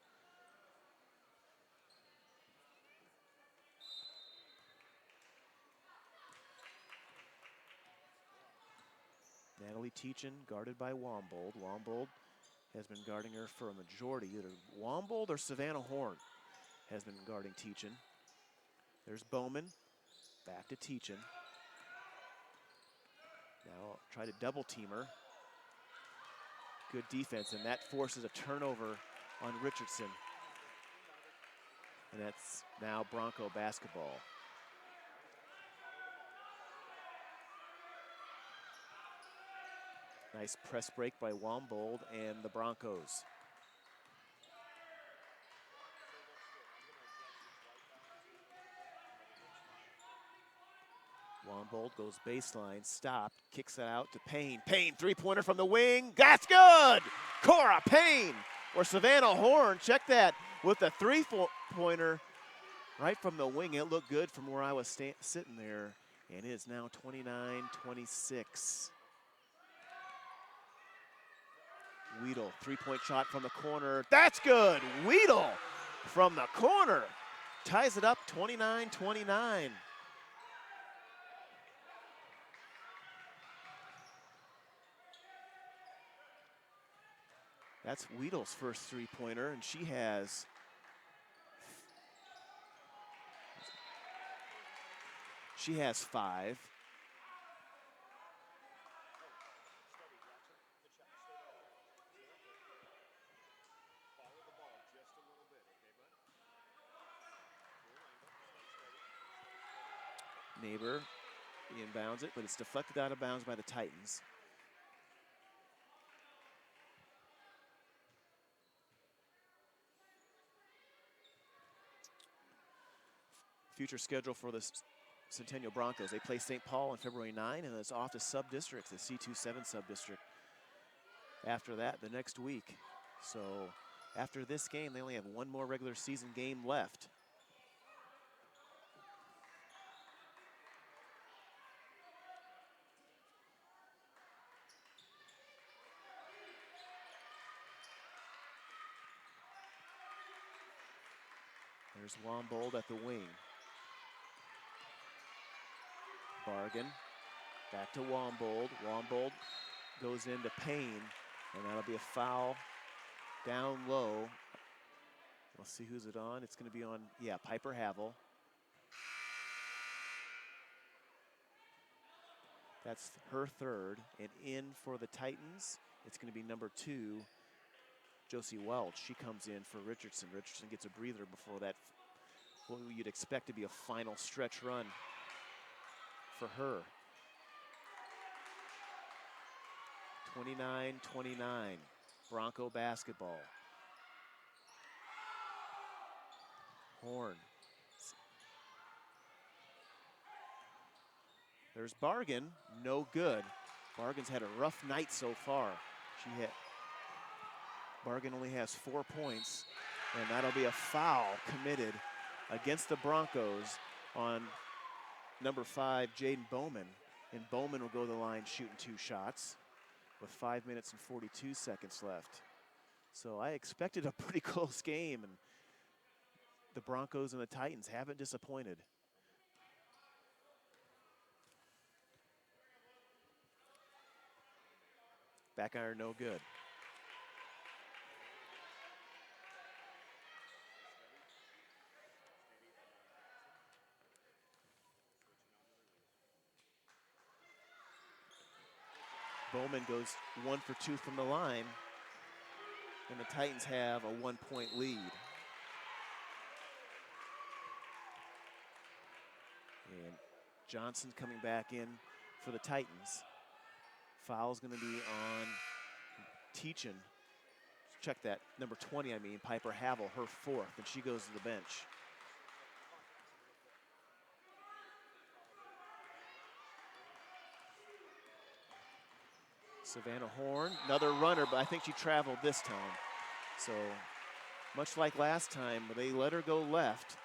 Natalie Teachin guarded by Wombold. Wombold has been guarding her for a majority. Either Wombold or Savannah Horn has been guarding Teachin. There's Bowman, back to Teachin. Now try to double team her. Good defense, and that forces a turnover on Richardson. And that's now Bronco basketball. Nice press break by Wombold and the Broncos. Wombold goes baseline, stopped, kicks it out to Payne. Payne, three-pointer from the wing, that's good! Cora Payne, or Savannah Horn, check that, with the three-pointer Right from the wing, it looked good from where I was sitting there, and it is now 29-26. Weedle, three-point shot from the corner. That's good. Weedle from the corner ties it up 29-29. That's Weedle's first three-pointer, and she has five. Neighbor inbounds it, but it's deflected out of bounds by the Titans. Future schedule for the Centennial Broncos. They play St. Paul on February 9, and it's off to sub-districts, the C27 sub-district. After that, the next week. So after this game, they only have one more regular season game left. There's Wombold at the wing. Bargan, back to Wombold. Wombold goes into Payne, and that'll be a foul down low. We'll see who's it on. It's going to be on, yeah, Piper Havel. That's her third, and in for the Titans, it's going to be number 2, Josie Welch. She comes in for Richardson. Richardson gets a breather before that, what you'd expect to be a final stretch run for her. 29-29, Bronco basketball. Horn. There's Bargan, no good. Bargan's had a rough night so far. Bargan only has 4 points, and that'll be a foul committed against the Broncos on number 5, Jaden Bowman. And Bowman will go to the line shooting 2 shots with 5 minutes and 42 seconds left. So I expected a pretty close game, and the Broncos and the Titans haven't disappointed. Back iron, no good. Bowman goes 1 for 2 from the line, and the Titans have a 1-point lead. And Johnson coming back in for the Titans. Foul's going to be on Teachin. Check that, number 20, Piper Havel, her 4th, and she goes to the bench. Savannah Horn, another runner, but I think she traveled this time. So much like last time, they let her go left.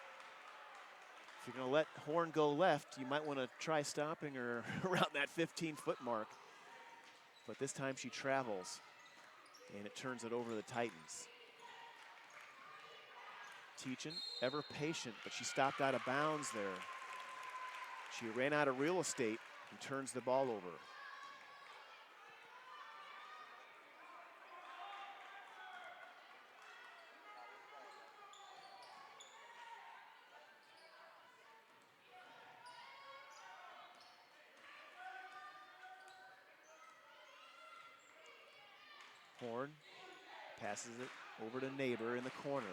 If you're going to let Horn go left, you might want to try stopping her around that 15-foot mark. But this time she travels, and it turns it over to the Titans. Teachin, ever patient, but she stopped out of bounds there. She ran out of real estate and turns the ball over. Horn passes it over to Neighbor in the corner.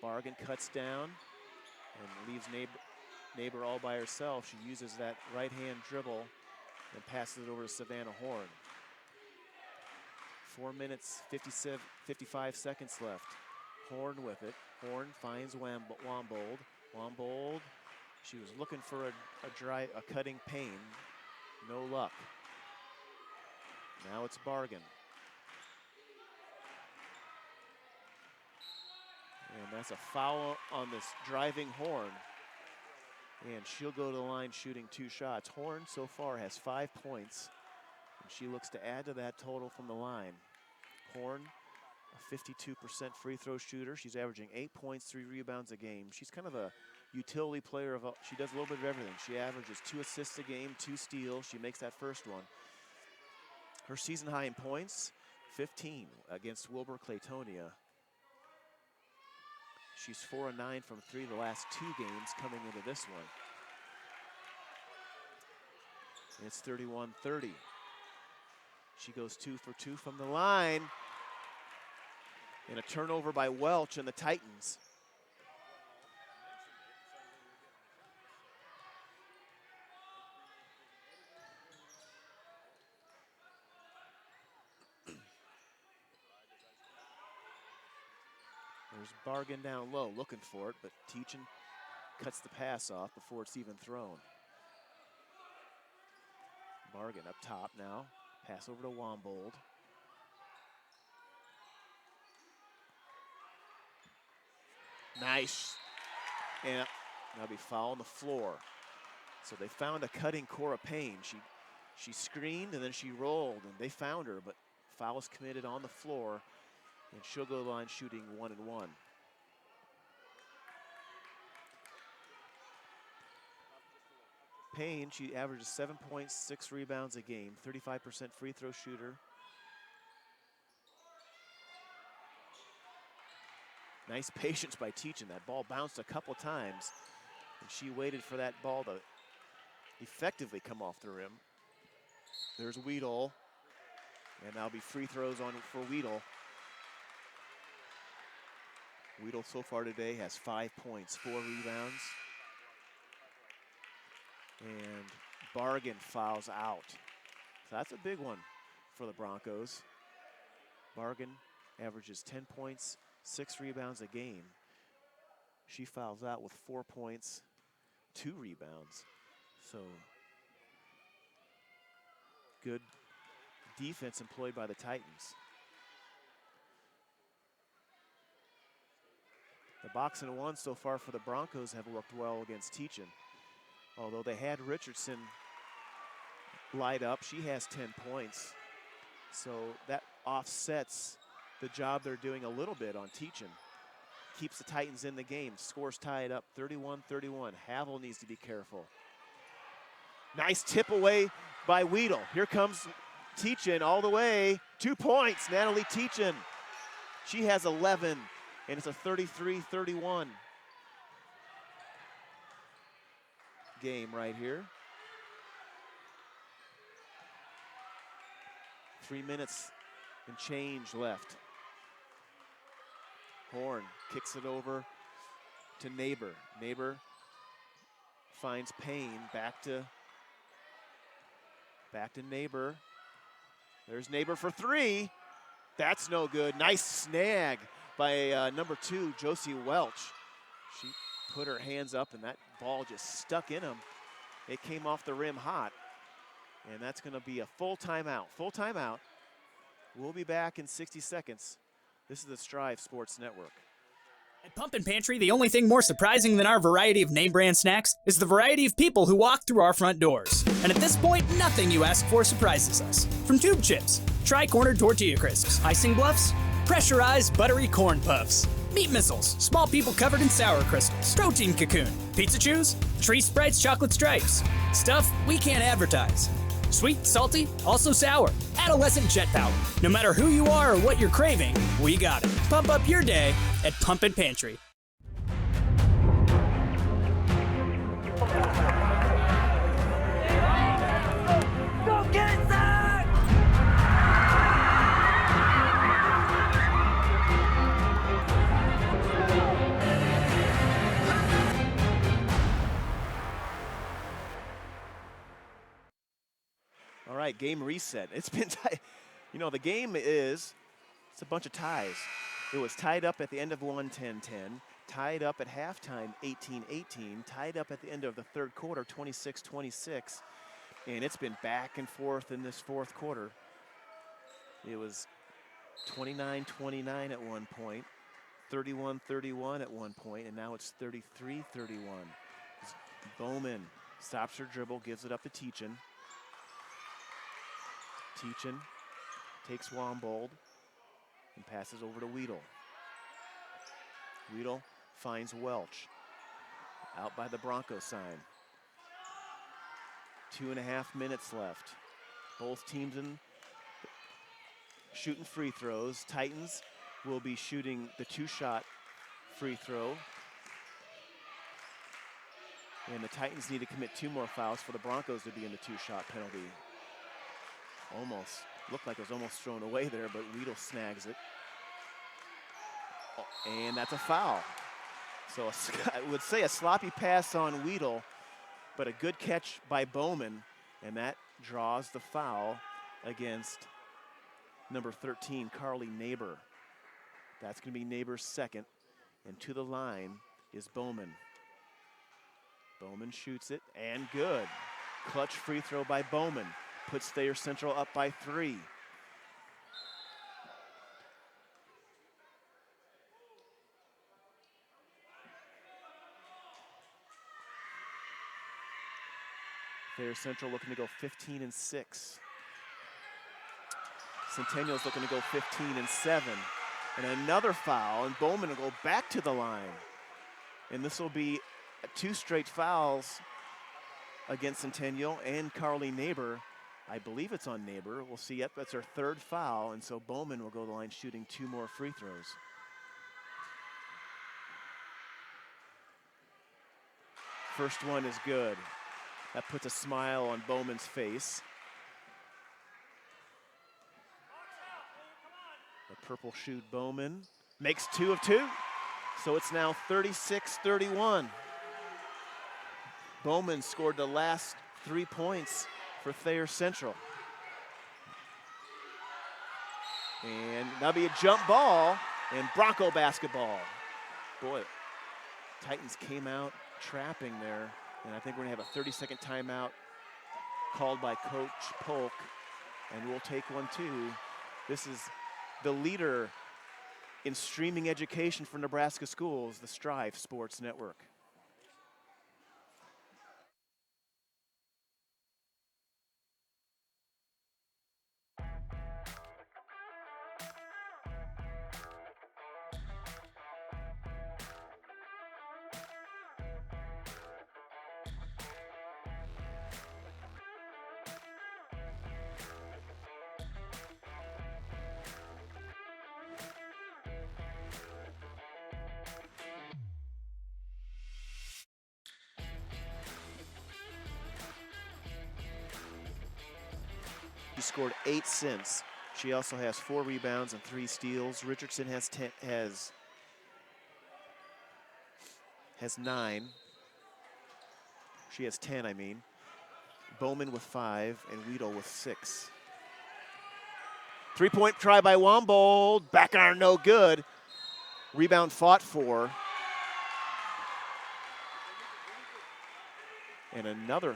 Bargan cuts down and leaves Neighbor all by herself. She uses that right-hand dribble and passes it over to Savannah Horn. 4 minutes, 55 seconds left. Horn with it. Horn finds Wombold. Wombold, she was looking for a cutting Payne. No luck. Now it's Bargan. And And that's a foul on this driving Horn. And she'll go to the line shooting 2 shots. Horn so far has 5 points. And she looks to add to that total from the line. Horn, a 52% free throw shooter. She's averaging 8 points, 3 rebounds a game. She's kind of a utility player. She does a little bit of everything. She averages 2 assists a game, 2 steals. She makes that first one. Her season high in points, 15 against Wilbur Claytonia. She's 4 of 9 from 3 the last 2 games coming into this one. It's 31-30. She goes 2 for 2 from the line. And a turnover by Welch and the Titans. There's Bargan down low, looking for it, but Teachin cuts the pass off before it's even thrown. Bargan up top now. Pass over to Wombold. Nice. And that'll be foul on the floor. So they found a cutting Cora Payne. She screened and then she rolled, and they found her, but foul is committed on the floor. And she'll go to the line shooting 1 and 1. Payne, she averages 7 points, 6 rebounds a game, 35% free throw shooter. Nice patience by Teachin. That ball bounced a couple times, and she waited for that ball to effectively come off the rim. There's Weedle, and that'll be free throws on for Weedle. Weedle so far today has 5 points, 4 rebounds. And Bargan fouls out. So that's a big one for the Broncos. Bargan averages 10 points, 6 rebounds a game. She fouls out with 4 points, 2 rebounds. So good defense employed by the Titans. The box and one so far for the Broncos have worked well against Teachin. Although they had Richardson light up, she has 10 points. So that offsets the job they're doing a little bit on Teachin. Keeps the Titans in the game. Scores tied up 31-31. Havel needs to be careful. Nice tip away by Weedle. Here comes Teachin all the way. 2 points, Natalie Teachin. She has 11, and it's a 33-31 game right here. 3 minutes and change left. Horn kicks it over to Neighbor. Neighbor finds Payne. Back to Neighbor. There's Neighbor for 3. That's no good. Nice snag by number 2, Josie Welch. She put her hands up and that ball just stuck in him. It came off the rim hot. And that's going to be a full timeout. Full timeout. We'll be back in 60 seconds. This is the Striv Sports Network. At Pumpkin Pantry, the only thing more surprising than our variety of name brand snacks is the variety of people who walk through our front doors. And at this point, nothing you ask for surprises us. From tube chips, tri-cornered tortilla crisps, icing bluffs, pressurized buttery corn puffs, meat missiles, small people covered in sour crystals, protein cocoon, pizza chews, tree sprites, chocolate stripes, stuff we can't advertise. Sweet, salty, also sour, adolescent jet power. No matter who you are or what you're craving, we got it. Pump up your day at Pumpkin Pantry. Go get it, Zach! All right, game reset. It's been tight. You know, the game it's a bunch of ties. It was tied up at the end of 1, 10-10, tied up at halftime 18-18, tied up at the end of the third quarter 26-26, and it's been back and forth in this fourth quarter. It was 29-29 at one point, 31-31 at one point, and now it's 33-31. Bowman stops her dribble, gives it up to Teachin. Teachin takes Wombold and passes over to Weedle. Weedle finds Welch out by the Bronco sign. 2.5 minutes left. Both teams shooting free throws. Titans will be shooting the 2-shot free throw. And the Titans need to commit 2 more fouls for the Broncos to be in the 2-shot penalty. Almost, looked like it was almost thrown away there, but Weedle snags it. And that's a foul. So I would say a sloppy pass on Weedle, but a good catch by Bowman, and that draws the foul against number 13, Carly Neighbor. That's going to be Neighbor's second, and to the line is Bowman. Bowman shoots it, and good. Clutch free throw by Bowman. Puts Thayer Central up by 3. Thayer Central looking to go 15-6. Centennial's looking to go 15-7. And another foul, and Bowman will go back to the line. And this will be 2 straight fouls against Centennial and Carly Neighbor. I believe it's on Neighbor. We'll see. Yep, that's her 3rd foul, and so Bowman will go to the line shooting 2 more free throws. First one is good. That puts a smile on Bowman's face. The purple shoe Bowman makes 2 of 2. So it's now 36-31. Bowman scored the last 3 points for Thayer Central. And that'll be a jump ball and Bronco basketball. Boy, Titans came out trapping there. And I think we're gonna have a 30-second timeout called by Coach Polk. And we'll take one too. This is the leader in streaming education for Nebraska schools, the Striv Sports Network. She scored 8 since. She also has 4 rebounds and 3 steals. Richardson has 9. She has 10, I mean. Bowman with 5 and Weedle with 6. 3-point try by Wombold. Back iron, no good. Rebound fought for. And another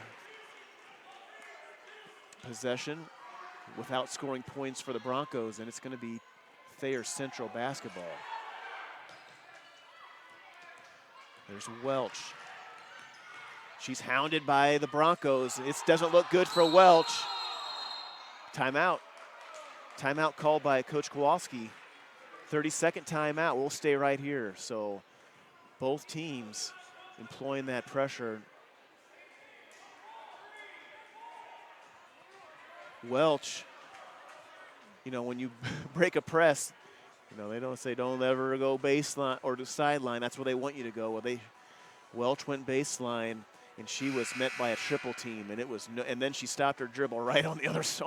possession without scoring points for the Broncos, and it's going to be Thayer Central basketball. There's Welch. She's hounded by the Broncos. It doesn't look good for Welch. Timeout. Timeout called by Coach Kowalski. 30-second timeout. We'll stay right here. So both teams employing that pressure. Welch, you know, when you break a press, you know, they don't say don't ever go baseline or to sideline. That's where they want you to go. Well, Welch went baseline, and she was met by a triple team, and it was and then she stopped her dribble right on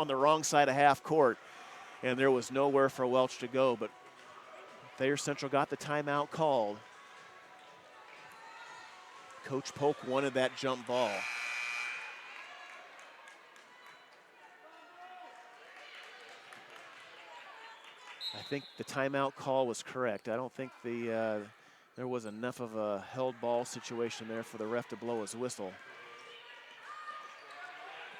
the wrong side of half court, and there was nowhere for Welch to go. But Thayer Central got the timeout called. Coach Polk wanted that jump ball. I think the timeout call was correct. I don't think there was enough of a held ball situation there for the ref to blow his whistle.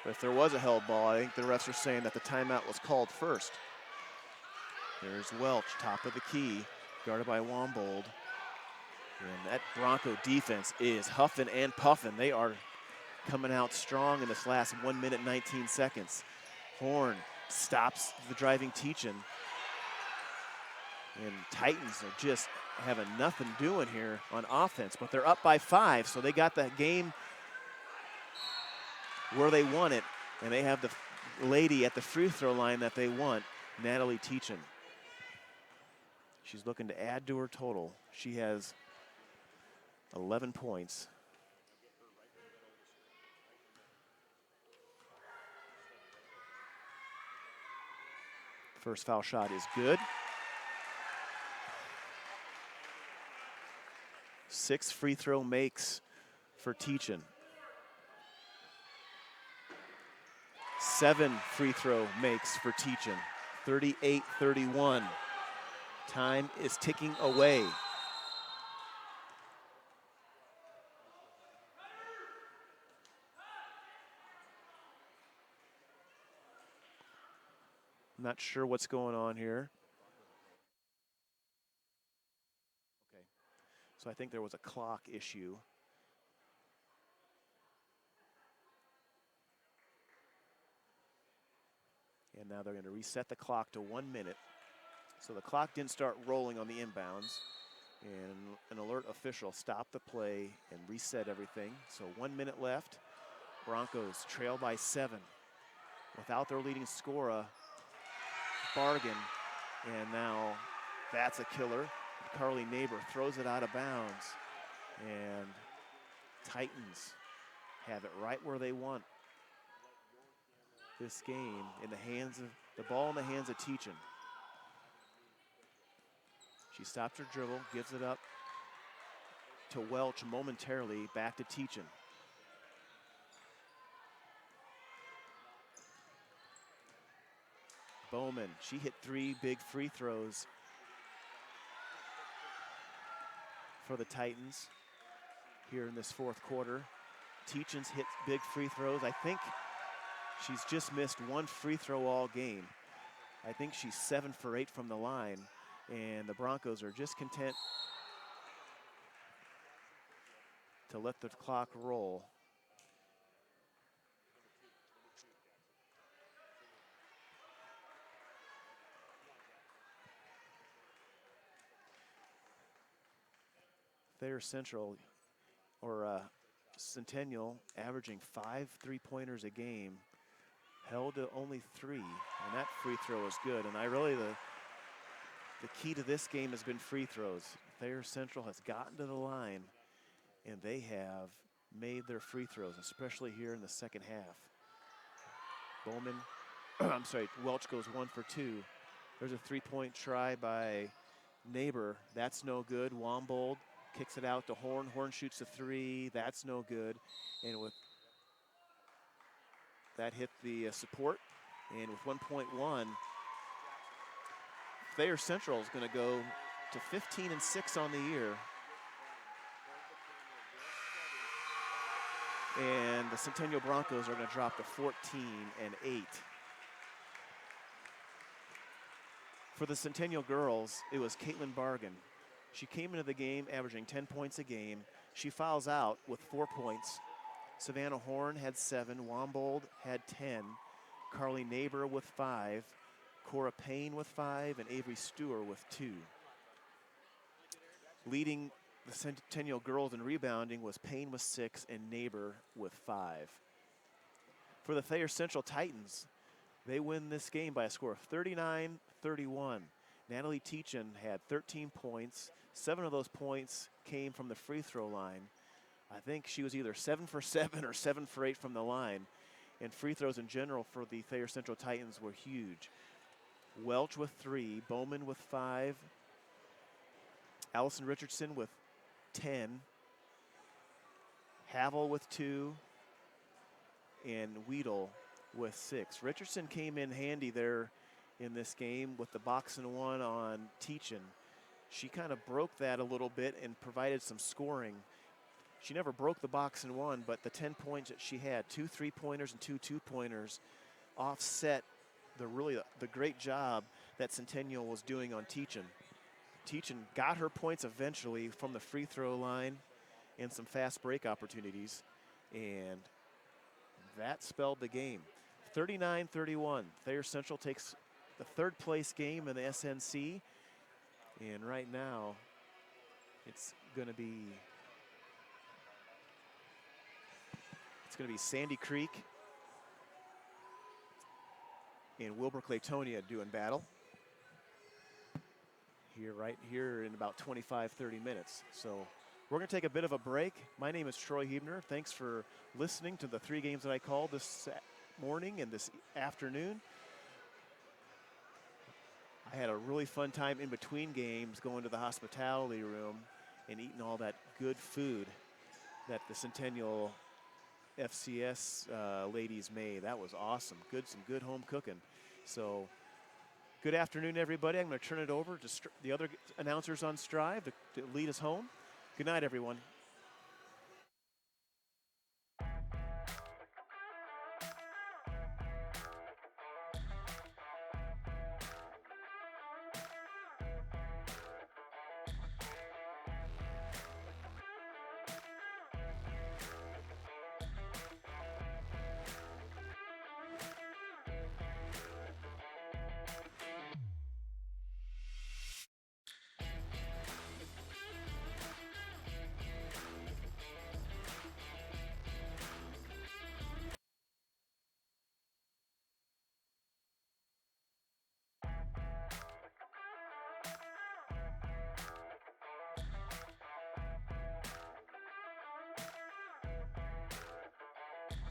But if there was a held ball, I think the refs are saying that the timeout was called first. There's Welch, top of the key. guarded by Wombold. And that Bronco defense is huffing and puffing. They are coming out strong in this last 1 minute, 19 seconds. Horn stops the driving Teachin. And Titans are just having nothing doing here on offense, but they're up by 5, so they got that game where they want it, and they have the lady at the free throw line that they want, Natalie Teachin. She's looking to add to her total. She has 11 points. First foul shot is good. 6 free throw makes for Teachin. 7 free throw makes for Teachin. 38-31. Time is ticking away. I'm not sure what's going on here. Okay, so I think there was a clock issue. And now they're going to reset the clock to 1 minute. So the clock didn't start rolling on the inbounds. And an alert official stopped the play and reset everything. So 1 minute left. Broncos trail by 7. Without their leading scorer, Bargan. And now that's a killer. Carly Neighbor throws it out of bounds. And Titans have it right where they want this game, in the hands of the ball in the hands of Teachin. She stops her dribble, gives it up to Welch momentarily, back to Teachin. Bowman, she hit 3 big free throws for the Titans here in this fourth quarter. Teachin's hit big free throws. I think she's just missed 1 free throw all game. I think she's 7 for 8 from the line, and the Broncos are just content to let the clock roll. Thayer Central, or Centennial, averaging 5 3-pointers a game, held to only 3, and that free throw is good. And the key to this game has been free throws. Thayer Central has gotten to the line, and they have made their free throws, especially here in the second half. Welch goes 1 for 2. There's a 3-point try by Neighbor. That's no good. Wombold kicks it out to Horn. Horn shoots a 3. That's no good. And with that hit the support. And with 1.1, Thayer Central is going to go to 15-6 on the year. And the Centennial Broncos are going to drop to 14-8. For the Centennial girls, it was Caitlin Bargan. She came into the game averaging 10 points a game. She fouls out with 4 points. Savannah Horn had 7. Wombold had 10. Carly Neighbor with 5. Cora Payne with 5. And Avery Stewart with 2. Leading the Centennial girls in rebounding was Payne with 6 and Neighbor with 5. For the Thayer Central Titans, they win this game by a score of 39-31. Natalie Teachin had 13 points. 7 of those points came from the free throw line. I think she was either 7 for 7 or 7 for 8 from the line. And free throws in general for the Thayer Central Titans were huge. Welch with 3, Bowman with 5, Allison Richardson with 10, Havel with 2, and Weedle with 6. Richardson came in handy there in this game with the box and 1 on Teachin. She kind of broke that a little bit and provided some scoring. She never broke the box and 1, but the 10 points that she had, 2 3-pointers and 2 2-pointers, offset the great job that Centennial was doing on Teachin. Teachin got her points eventually from the free throw line and some fast break opportunities, and that spelled the game. 39-31. Thayer Central takes the third place game in the SNC, and right now it's going to be Sandy Creek and Wilbur Claytonia doing battle right here in about 25-30 minutes. So we're going to take a bit of a break. My name is Troy Hebner. Thanks for listening to the 3 games that I called this morning and this afternoon. I had a really fun time in between games going to the hospitality room and eating all that good food that the Centennial FCS ladies made. That was awesome. Some good home cooking. So good afternoon, everybody. I'm going to turn it over to the other announcers on Striv to lead us home. Good night, everyone.